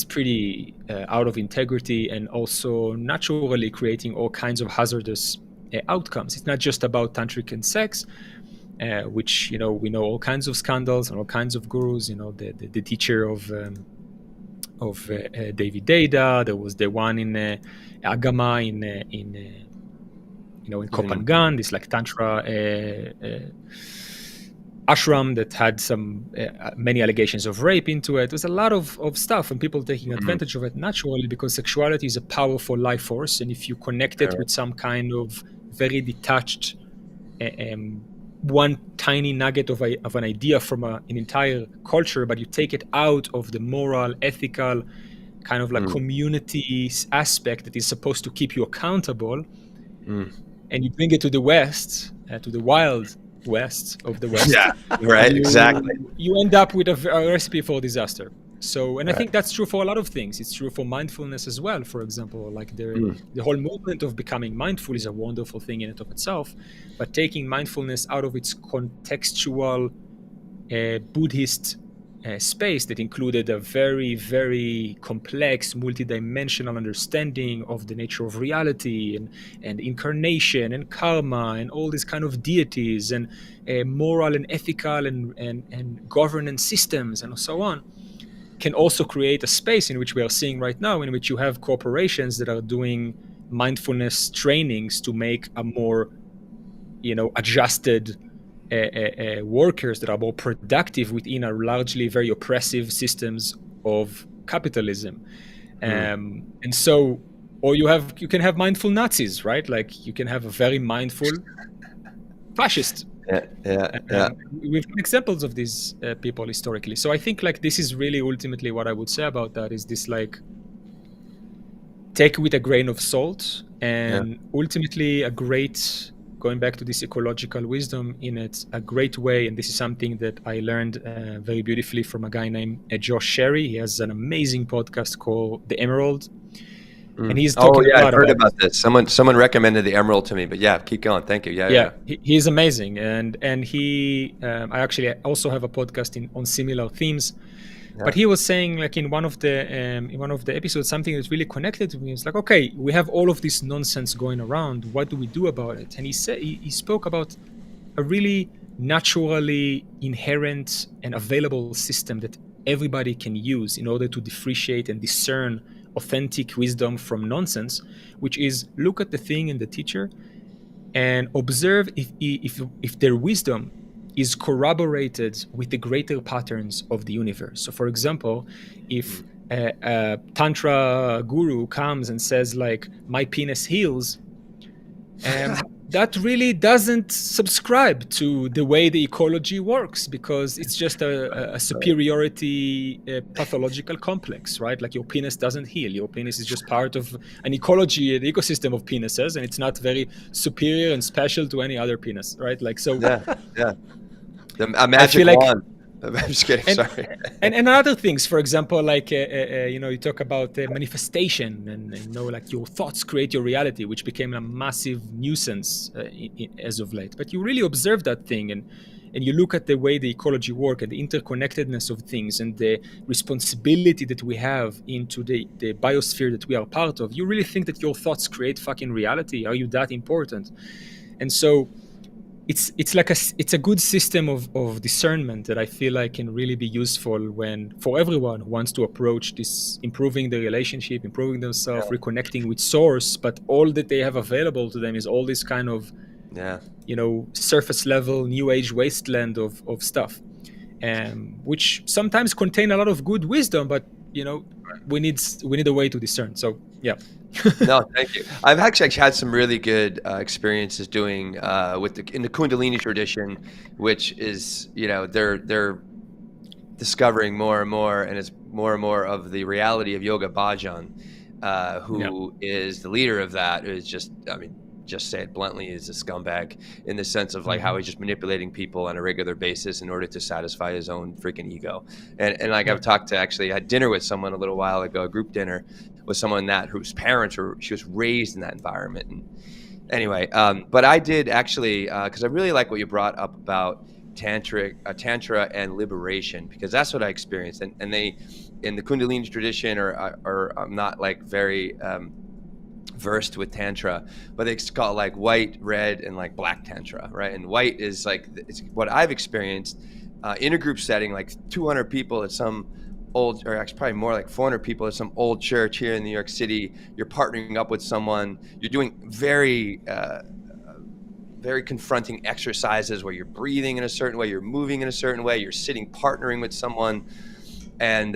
pretty out of integrity, and also naturally creating all kinds of hazardous outcomes. It's not just about tantric and sex, which we know all kinds of scandals and all kinds of gurus. The teacher of David Deida. There was the one in Agama in Kopangan, this like Tantra ashram that had some many allegations of rape into it. There's a lot of stuff and people taking advantage of it naturally, because sexuality is a powerful life force, and if you connect it with some kind of very detached one tiny nugget of an idea from an entire culture, but you take it out of the moral, ethical, kind of like community aspect that is supposed to keep you accountable, and you bring it to the West, to the wild West of the West, Yeah, right, exactly. you end up with a recipe for disaster. So, and I Right. think that's true for a lot of things. It's true for mindfulness as well. For example, like the whole movement of becoming mindful is a wonderful thing in and of itself, but taking mindfulness out of its contextual Buddhist space that included a very, very complex, multidimensional understanding of the nature of reality and incarnation and karma and all these kind of deities and moral and ethical and governance systems and so on, can also create a space in which we are seeing right now, in which you have corporations that are doing mindfulness trainings to make a more, adjusted workers that are more productive within a largely very oppressive systems of capitalism. And so, or you can have mindful Nazis, right? Like you can have a very mindful fascist. Yeah. We've got examples of these people historically. So I think like this is really ultimately what I would say about that is this, like, take it with a grain of salt, and ultimately going back to this ecological wisdom in it, a great way, and this is something that I learned very beautifully from a guy named Josh Sherry. He has an amazing podcast called The Emerald, and he's talking a lot I've heard about this. Someone recommended The Emerald to me, but yeah, keep going. Thank you. Yeah. He's amazing, and he I actually also have a podcast on similar themes. But he was saying, like, in one of the episodes, something that really connected to me. It's like, okay, we have all of this nonsense going around. What do we do about it? And he spoke about a really naturally inherent and available system that everybody can use in order to differentiate and discern authentic wisdom from nonsense, which is look at the thing and the teacher and observe if their wisdom is corroborated with the greater patterns of the universe. So, for example, if a Tantra guru comes and says, like, my penis heals, that really doesn't subscribe to the way the ecology works, because it's just a superiority pathological complex, right? Like, your penis doesn't heal. Your penis is just part of an ecology, an ecosystem of penises, and it's not very superior and special to any other penis, right? Like, so... Yeah. A magic wand. I'm just kidding. Sorry. And other things, for example, like you talk about manifestation, and like your thoughts create your reality, which became a massive nuisance as of late. But you really observe that thing, and you look at the way the ecology works and the interconnectedness of things and the responsibility that we have into the biosphere that we are part of. You really think that your thoughts create fucking reality? Are you that important? And so it's like it's a good system of discernment that I feel like can really be useful for everyone who wants to approach this, improving the relationship, improving themselves, reconnecting with source, but all that they have available to them is all this kind of surface level new age wasteland of stuff, which sometimes contain a lot of good wisdom, but we need a way to discern. So No, thank you. I've actually had some really good experiences doing in the Kundalini tradition, which is they're discovering more and more, and it's more and more of the reality of Yoga Bhajan, who is the leader of that. Is just say it bluntly, is a scumbag in the sense of like how he's just manipulating people on a regular basis in order to satisfy his own freaking ego. And like I've talked to, actually I had dinner with someone a little while ago, a group dinner with someone whose parents she was raised in that environment. And anyway, but I did actually, because I really like what you brought up about Tantra and liberation, because that's what I experienced. And they, in the Kundalini tradition, or I'm not like very versed with Tantra, but they call it like white, red, and like black Tantra, right? And white is like, it's what I've experienced in a group setting, like 200 people at some old, or actually probably more, like 400 people at some old church here in New York City. You're partnering up with someone, you're doing very confronting exercises where you're breathing in a certain way, you're moving in a certain way, you're sitting partnering with someone, and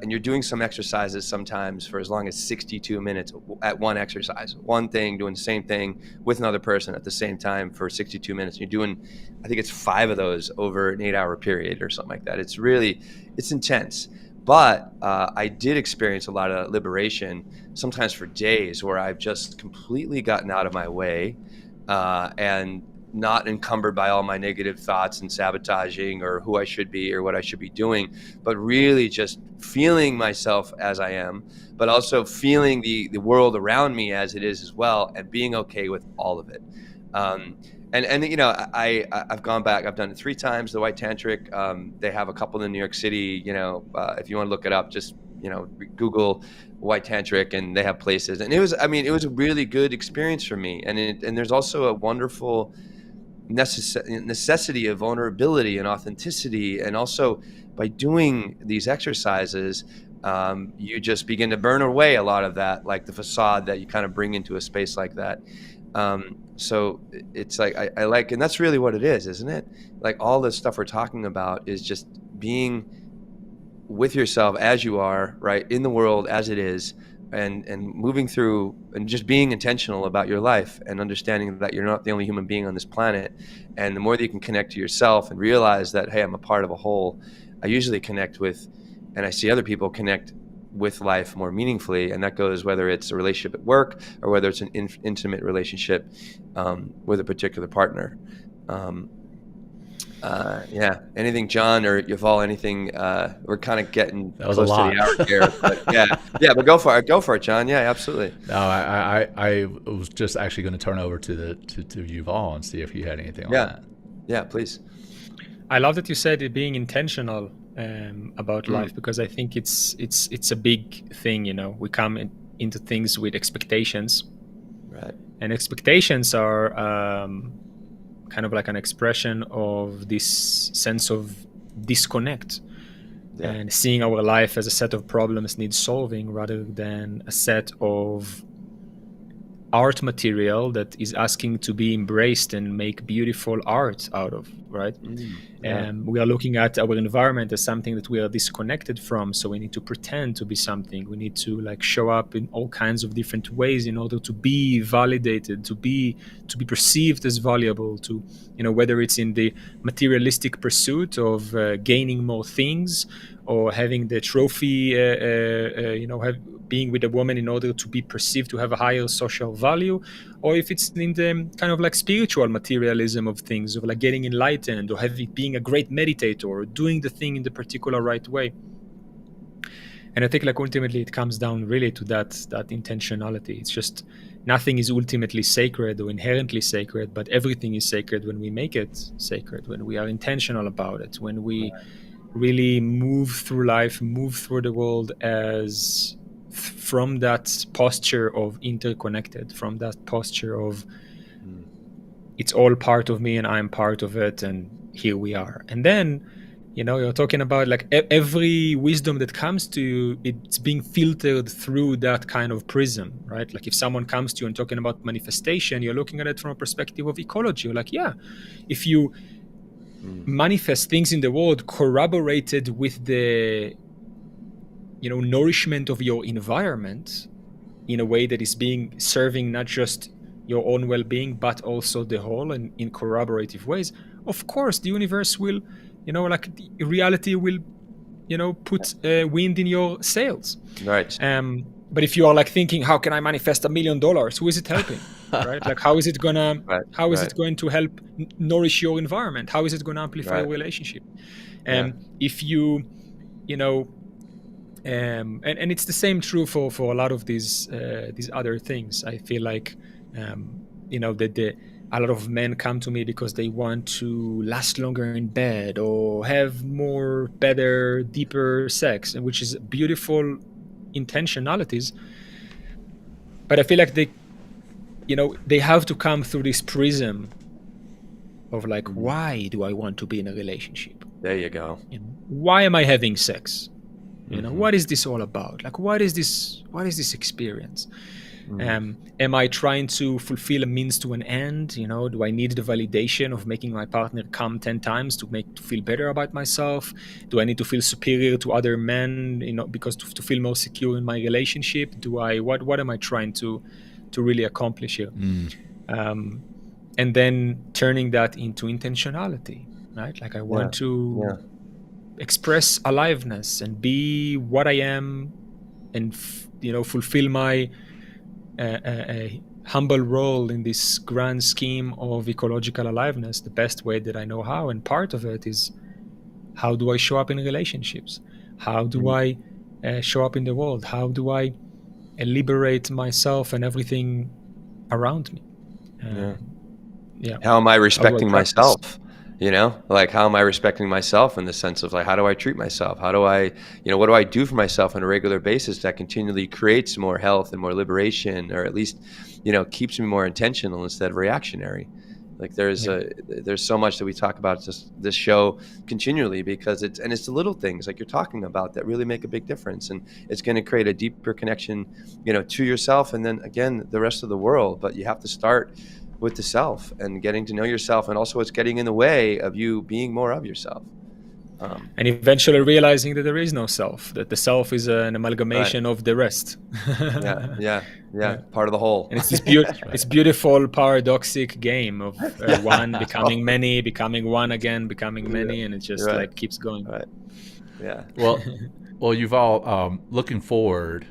you're doing some exercises sometimes for as long as 62 minutes at one exercise, one thing, doing the same thing with another person at the same time for 62 minutes. You're doing, I think it's 5 of those over an 8-hour period or something like that. It's intense. But I did experience a lot of liberation, sometimes for days, where I've just completely gotten out of my way and not encumbered by all my negative thoughts and sabotaging or who I should be or what I should be doing, but really just feeling myself as I am, but also feeling the world around me as it is as well, and being okay with all of it. And you know, I've gone back. I've done it 3 times. The White Tantric. They have a couple in New York City. You know, if you want to look it up, just Google White Tantric, and they have places. And it was a really good experience for me. And there's also a wonderful necessity of vulnerability and authenticity, and also by doing these exercises, you just begin to burn away a lot of that, like the facade that you kind of bring into a space like that. So it's like I like, and that's really what it is, isn't it? Like all the stuff we're talking about is just being with yourself as you are, right, in the world as it is, and moving through and just being intentional about your life and understanding that you're not the only human being on this planet. And the more that you can connect to yourself and realize that, hey, I'm a part of a whole, I usually connect with, and I see other people connect with life more meaningfully. And that goes whether it's a relationship at work or whether it's an intimate relationship with a particular partner. Yeah. Anything, John or Yuval? Anything? We're kind of getting close to the hour here. But yeah. But go for it, John. Yeah, absolutely. No, I was just actually going to turn over to Yuval and see if he had anything on that. Yeah, please. I love that you said it being intentional about life, because I think it's a big thing. You know, we come into things with expectations, right? And expectations are kind of like an expression of this sense of disconnect, and seeing our life as a set of problems needs solving rather than a set of art material that is asking to be embraced and make beautiful art out of, right? We are looking at our environment as something that we are disconnected from, so we need to pretend to be something. We need to like show up in all kinds of different ways in order to be validated, to be perceived as valuable, to, you know, whether it's in the materialistic pursuit of gaining more things, or having the trophy, being with a woman in order to be perceived to have a higher social value, or if it's in the kind of like spiritual materialism of things, of like getting enlightened, or being a great meditator, or doing the thing in the particular right way. And I think like ultimately it comes down really to that intentionality. It's just nothing is ultimately sacred or inherently sacred, but everything is sacred when we make it sacred, when we are intentional about it, when we really move through life, move through the world as from that posture of interconnected, from that posture of it's all part of me and I'm part of it, and here we are. And then, you know, you're talking about like every wisdom that comes to you, it's being filtered through that kind of prism, right? Like if someone comes to you and talking about manifestation, you're looking at it from a perspective of ecology. You're like, yeah, if you manifest things in the world corroborated with the, you know, nourishment of your environment in a way that is being serving not just your own well-being but also the whole, and in corroborative ways, of course the universe will, you know, like reality will, you know, put wind in your sails, right? But if you are like thinking, how can I manifest $1 million, who is it helping? Right? Like how is it gonna it going to help nourish your environment? How is it going to amplify your relationship? If you know, and it's the same true for a lot of these other things. I feel like you know, that a lot of men come to me because they want to last longer in bed or have more, better, deeper sex, and which is beautiful intentionalities. But I feel like they, you know, they have to come through this prism of like, why do I want to be in a relationship? There you go. You know, why am I having sex? You know, what is this all about? Like, what is this experience? Am I trying to fulfill a means to an end? You know, do I need the validation of making my partner come 10 times to feel better about myself? Do I need to feel superior to other men, you know, because to feel more secure in my relationship? What am I trying to really accomplish here? And then turning that into intentionality, right? Like I want to express aliveness and be what I am, and fulfill my humble role in this grand scheme of ecological aliveness the best way that I know how. And part of it is, how do I show up in relationships? How do I show up in the world? How do I liberate myself and everything around me? How am I How do I respecting practice? myself? Like, how am I respecting myself in the sense of, like, how do I treat myself? How do I, what do I do for myself on a regular basis that continually creates more health and more liberation, or at least, keeps me more intentional instead of reactionary? Like, there's so much that we talk about just this show continually, because it's the little things like you're talking about that really make a big difference, and it's going to create a deeper connection, to yourself, and then again the rest of the world. But you have to start with the self and getting to know yourself, and also what's getting in the way of you being more of yourself. And eventually realizing that there is no self, that the self is an amalgamation of the rest. Yeah. Part of the whole. And it's this it's beautiful paradoxic game of one becoming many, becoming one again, becoming many, and it just like keeps going. Right. Yeah. Well, Yuval, looking forward,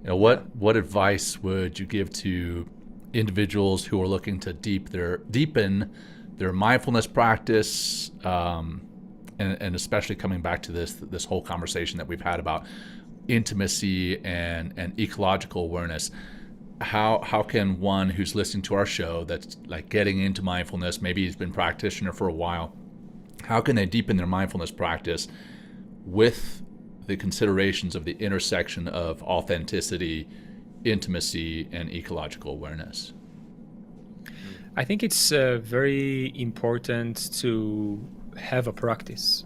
what advice would you give to individuals who are looking to deepen their mindfulness practice, and especially coming back to this whole conversation that we've had about intimacy and ecological awareness? How can one who's listening to our show that's like getting into mindfulness, maybe he's been a practitioner for a while, how can they deepen their mindfulness practice with the considerations of the intersection of authenticity, intimacy, and ecological awareness? I think it's very important to have a practice,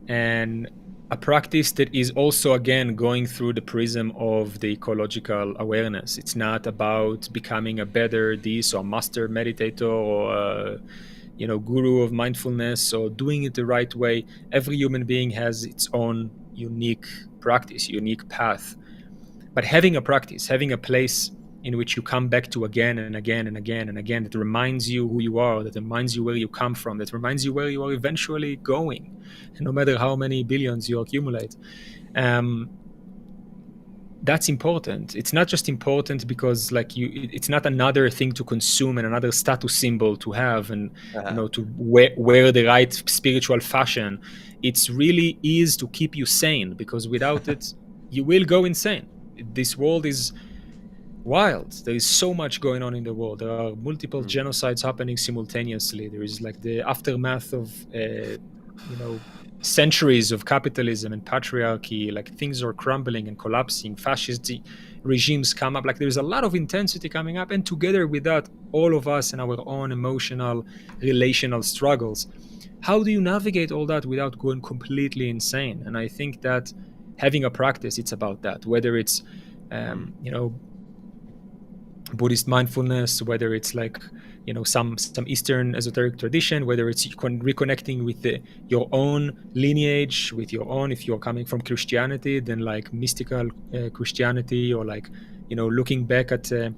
and a practice that is also, again, going through the prism of the ecological awareness. It's not about becoming a better this or master meditator or guru of mindfulness or doing it the right way. Every human being has its own unique practice, unique path. But having a practice, having a place in which you come back to again and again and again and again, that reminds you who you are, that reminds you where you come from, that reminds you where you are eventually going, no matter how many billions you accumulate. That's important. It's not just important because it's not another thing to consume and another status symbol to have, and to wear the right spiritual fashion. It's really is to keep you sane, because without it, you will go insane. This world is wild. There is so much going on in the world. There are multiple genocides happening simultaneously. There is like the aftermath of centuries of capitalism and patriarchy. Like, things are crumbling and collapsing. Fascist regimes come up. Like, there's a lot of intensity coming up, and together with that, all of us and our own emotional, relational struggles. How do you navigate all that without going completely insane? And I think that having a practice, it's about that. Whether it's Buddhist mindfulness, whether it's like some Eastern esoteric tradition, whether it's reconnecting with your own lineage, with your own, if you're coming from Christianity, then like mystical Christianity, or like looking back at the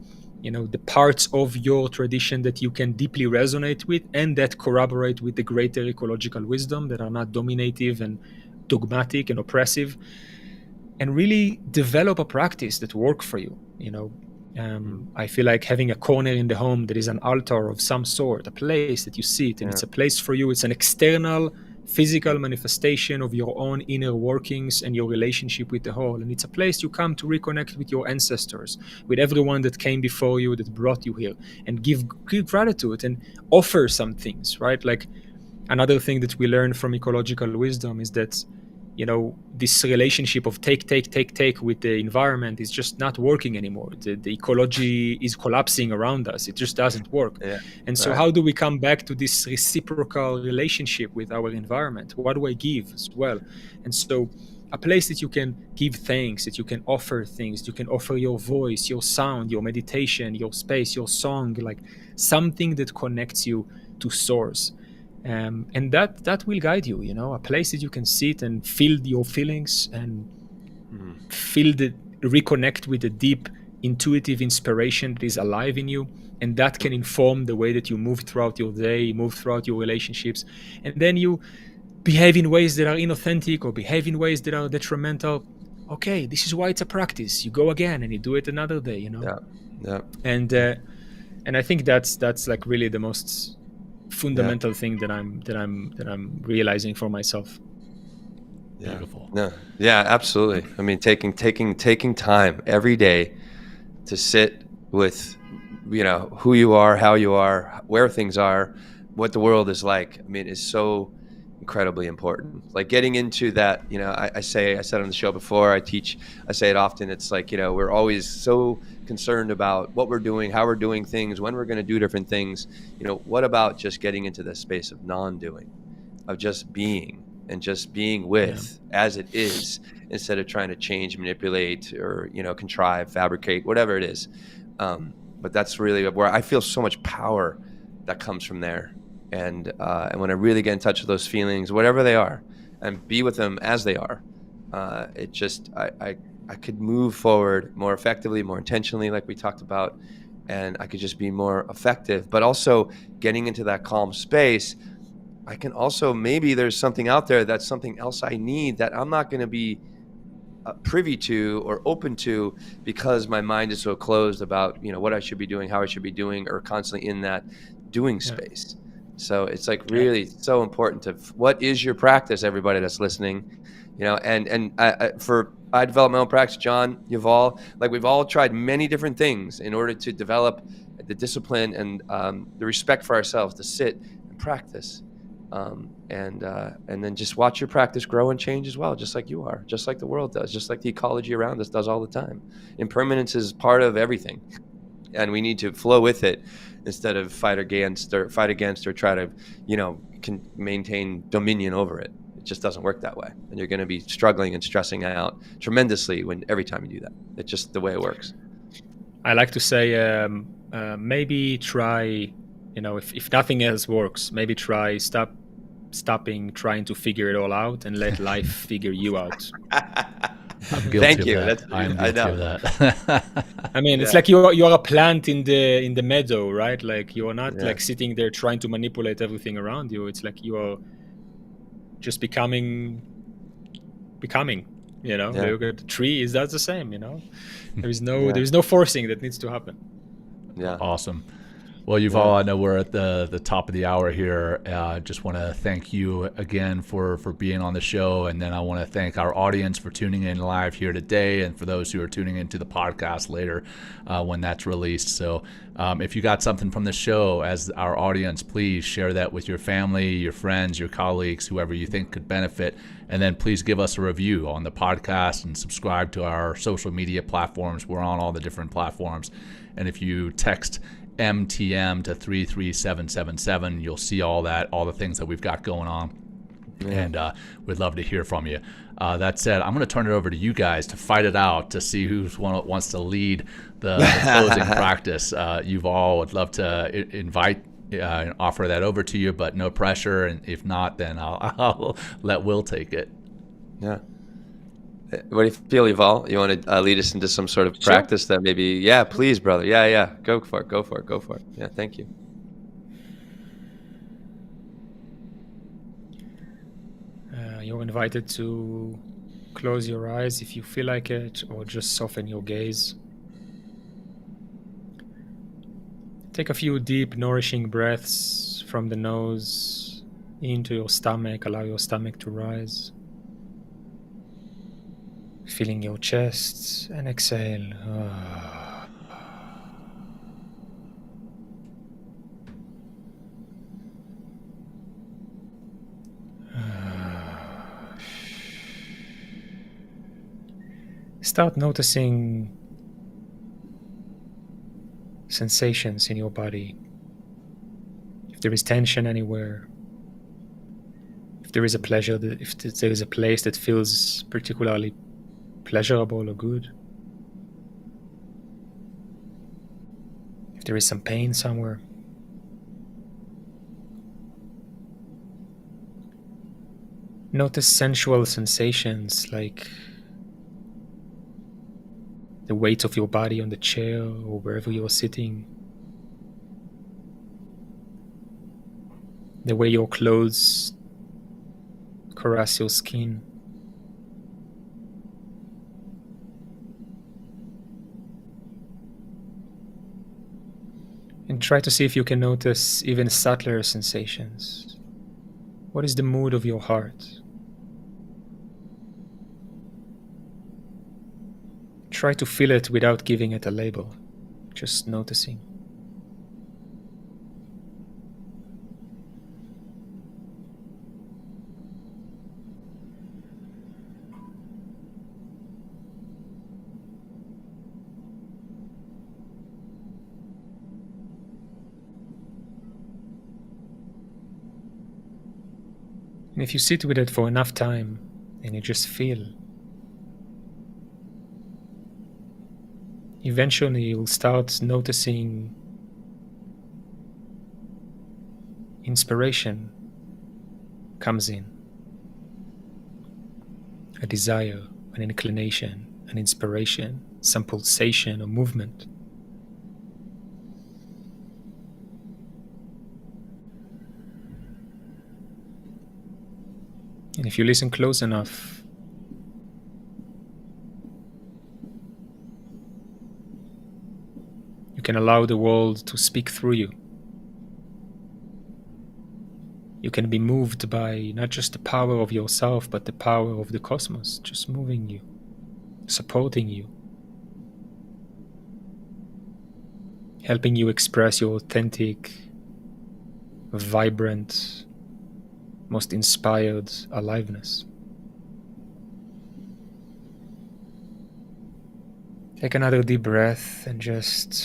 parts of your tradition that you can deeply resonate with and that corroborate with the greater ecological wisdom, that are not dominative and dogmatic and oppressive, and really develop a practice that works for you. I feel like having a corner in the home that is an altar of some sort, a place that you sit, and it's a place for you. It's an external physical manifestation of your own inner workings and your relationship with the whole. And it's a place you come to reconnect with your ancestors, with everyone that came before you, that brought you here, and give gratitude and offer some things, right? Like, another thing that we learn from ecological wisdom is that this relationship of take with the environment is just not working anymore. The ecology is collapsing around us. It just doesn't work. And so how do we come back to this reciprocal relationship with our environment? What do I give as well? And so a place that you can give thanks, that you can offer things, you can offer your voice, your sound, your meditation, your space, your song, like something that connects you to source. And that will guide you, a place that you can sit and feel your feelings and reconnect with the deep intuitive inspiration that is alive in you. And that can inform the way that you move throughout your day, move throughout your relationships. And then you behave in ways that are inauthentic or behave in ways that are detrimental. Okay, this is why it's a practice. You go again and you do it another day, you know. Yeah. And I think that's like really the most fundamental thing that I'm realizing for myself. Yeah. Beautiful. No. Yeah, absolutely. I mean, taking time every day to sit with, you know, who you are, how you are, where things are, what the world is like. I mean, is so incredibly important. Like getting into that, you know, I said on the show before, I say it often. It's like, you know, we're always so concerned about what we're doing, how we're doing things, when we're going to do different things. You know, what about just getting into the space of non-doing, of just being and just being with as it is, instead of trying to change, manipulate, or, you know, contrive, fabricate, whatever it is. But that's really where I feel so much power that comes from there. And when I really get in touch with those feelings, whatever they are, and be with them as they are, it just, I could move forward more effectively, more intentionally, like we talked about, and I could just be more effective. But also getting into that calm space, I can also, maybe there's something out there that's something else I need that I'm not going to be privy to or open to, because my mind is so closed about, you know, what I should be doing, how I should be doing, or constantly in that doing space. So it's like really so important to, what is your practice, everybody that's listening, you know, and I developed my own practice, John, Yuval, like we've all tried many different things in order to develop the discipline and the respect for ourselves to sit and practice. And then just watch your practice grow and change as well, just like you are, just like the world does, just like the ecology around us does all the time. Impermanence is part of everything, and we need to flow with it instead of fight against or try to, you know, maintain dominion over it. It just doesn't work that way, and you're going to be struggling and stressing out tremendously every time you do that. It's just the way it works. I like to say, maybe try, you know, if nothing else works, maybe try stopping trying to figure it all out and let life figure you out. I'm guilty Thank of you. that. I'm guilty of that. I mean, it's like you're a plant in the meadow, right? Like you're not like sitting there trying to manipulate everything around you. It's like you are just becoming. You know, look at the tree. That's the same. You know, there's no forcing that needs to happen. Yeah. Awesome. Well, Yuval, I know we're at the top of the hour here. Just want to thank you again for being on the show. And then I want to thank our audience for tuning in live here today, and for those who are tuning into the podcast later when that's released. So if you got something from the show as our audience, please share that with your family, your friends, your colleagues, whoever you think could benefit. And then please give us a review on the podcast and subscribe to our social media platforms. We're on all the different platforms. And if you text MTM to 33777, you'll see all the things that we've got going on. And we'd love to hear from you. That said, I'm going to turn it over to you guys to fight it out, to see who's one wants to lead the closing practice. Yuval, would love to invite offer that over to you, but no pressure. And if not, then I'll let Will take it. Yeah. What do you feel, Yuval? You want to lead us into some sort of practice that maybe, yeah, please, brother. Yeah. Go for it. Yeah, thank you. You're invited to close your eyes if you feel like it, or just soften your gaze. Take a few deep, nourishing breaths from the nose into your stomach. Allow your stomach to rise. Feeling your chest, and exhale. Start noticing sensations in your body. If there is tension anywhere, if there is a pleasure, if there is a place that feels particularly pleasurable or good, if there is some pain somewhere. Notice sensual sensations like the weight of your body on the chair or wherever you are sitting, the way your clothes caress your skin. And try to see if you can notice even subtler sensations. What is the mood of your heart? Try to feel it without giving it a label, just noticing. And if you sit with it for enough time and you just feel, eventually you'll start noticing inspiration comes in. A desire, an inclination, an inspiration, some pulsation or movement. And if you listen close enough, you can allow the world to speak through you. You can be moved by not just the power of yourself, but the power of the cosmos, just moving you, supporting you, helping you express your authentic, vibrant, most inspired aliveness. Take another deep breath and just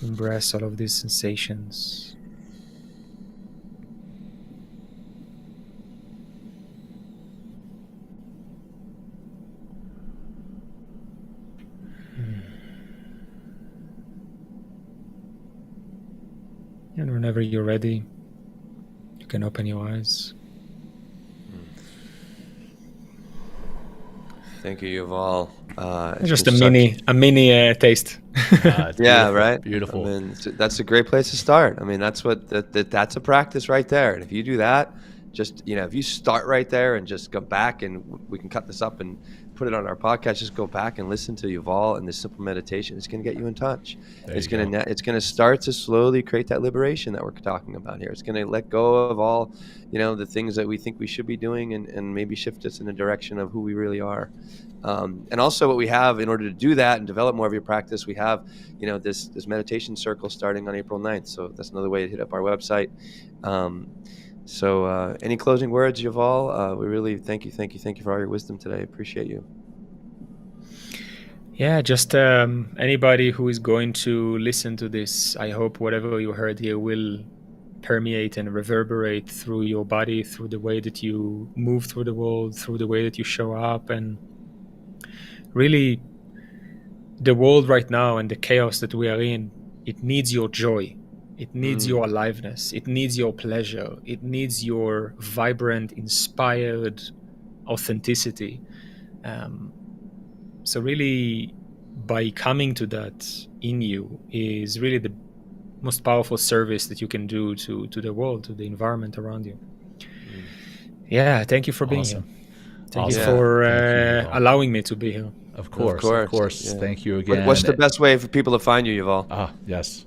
embrace all of these sensations. And whenever you're ready, you can open your eyes. Thank you, Yuval. Just a mini taste. Yeah, right. Beautiful. I mean, that's a great place to start. I mean, that's a practice right there. And if you do that, just if you start right there and just go back, and we can cut this up and put it on our podcast. Just go back and listen to Yuval and this simple meditation. It's going to get you in touch. It's going to start to slowly create that liberation that we're talking about here. It's going to let go of all, the things that we think we should be doing, and maybe shift us in the direction of who we really are. And also, what we have in order to do that and develop more of your practice, we have, this meditation circle starting on April 9th. So that's another way to hit up our website. So any closing words, Yuval? We really thank you for all your wisdom today. Appreciate you. Yeah, just anybody who is going to listen to this, I hope whatever you heard here will permeate and reverberate through your body, through the way that you move through the world, through the way that you show up. And really, the world right now and the chaos that we are in, it needs your joy. It needs your aliveness. It needs your pleasure. It needs your vibrant, inspired authenticity. So really, by coming to that in you is really the most powerful service that you can do to the world, to the environment around you. Yeah, thank you for being here. Thank you for allowing me to be here. Of course. Yeah. Thank you again. What's the best way for people to find you, Yuval? Yes.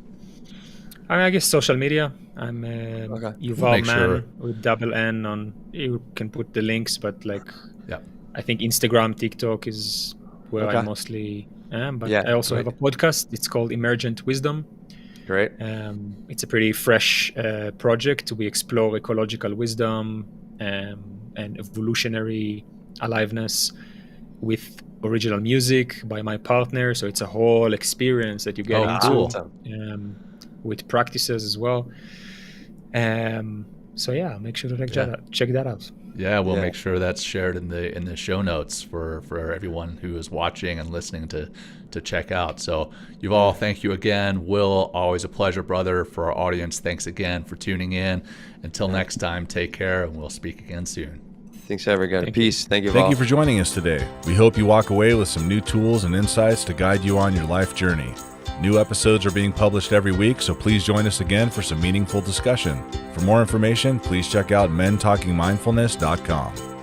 I guess social media. I'm Yuval Mann with double N on. You can put the links, but I think Instagram, TikTok is where I mostly am. But I also have a podcast. It's called Emergent Wisdom. Great. It's a pretty fresh project. We explore ecological wisdom and evolutionary aliveness with original music by my partner. So it's a whole experience that you get into. With practices as well. So make sure to check that out. Yeah, we'll make sure that's shared in the show notes for everyone who is watching and listening to check out. So Yuval, thank you again. Will, always a pleasure, brother. For our audience, thanks again for tuning in. Until next time, take care, and we'll speak again soon. Thanks, everyone. Peace. Thank you, Yuval. Thank you for joining us today. We hope you walk away with some new tools and insights to guide you on your life journey. New episodes are being published every week, so please join us again for some meaningful discussion. For more information, please check out mentalkingmindfulness.com.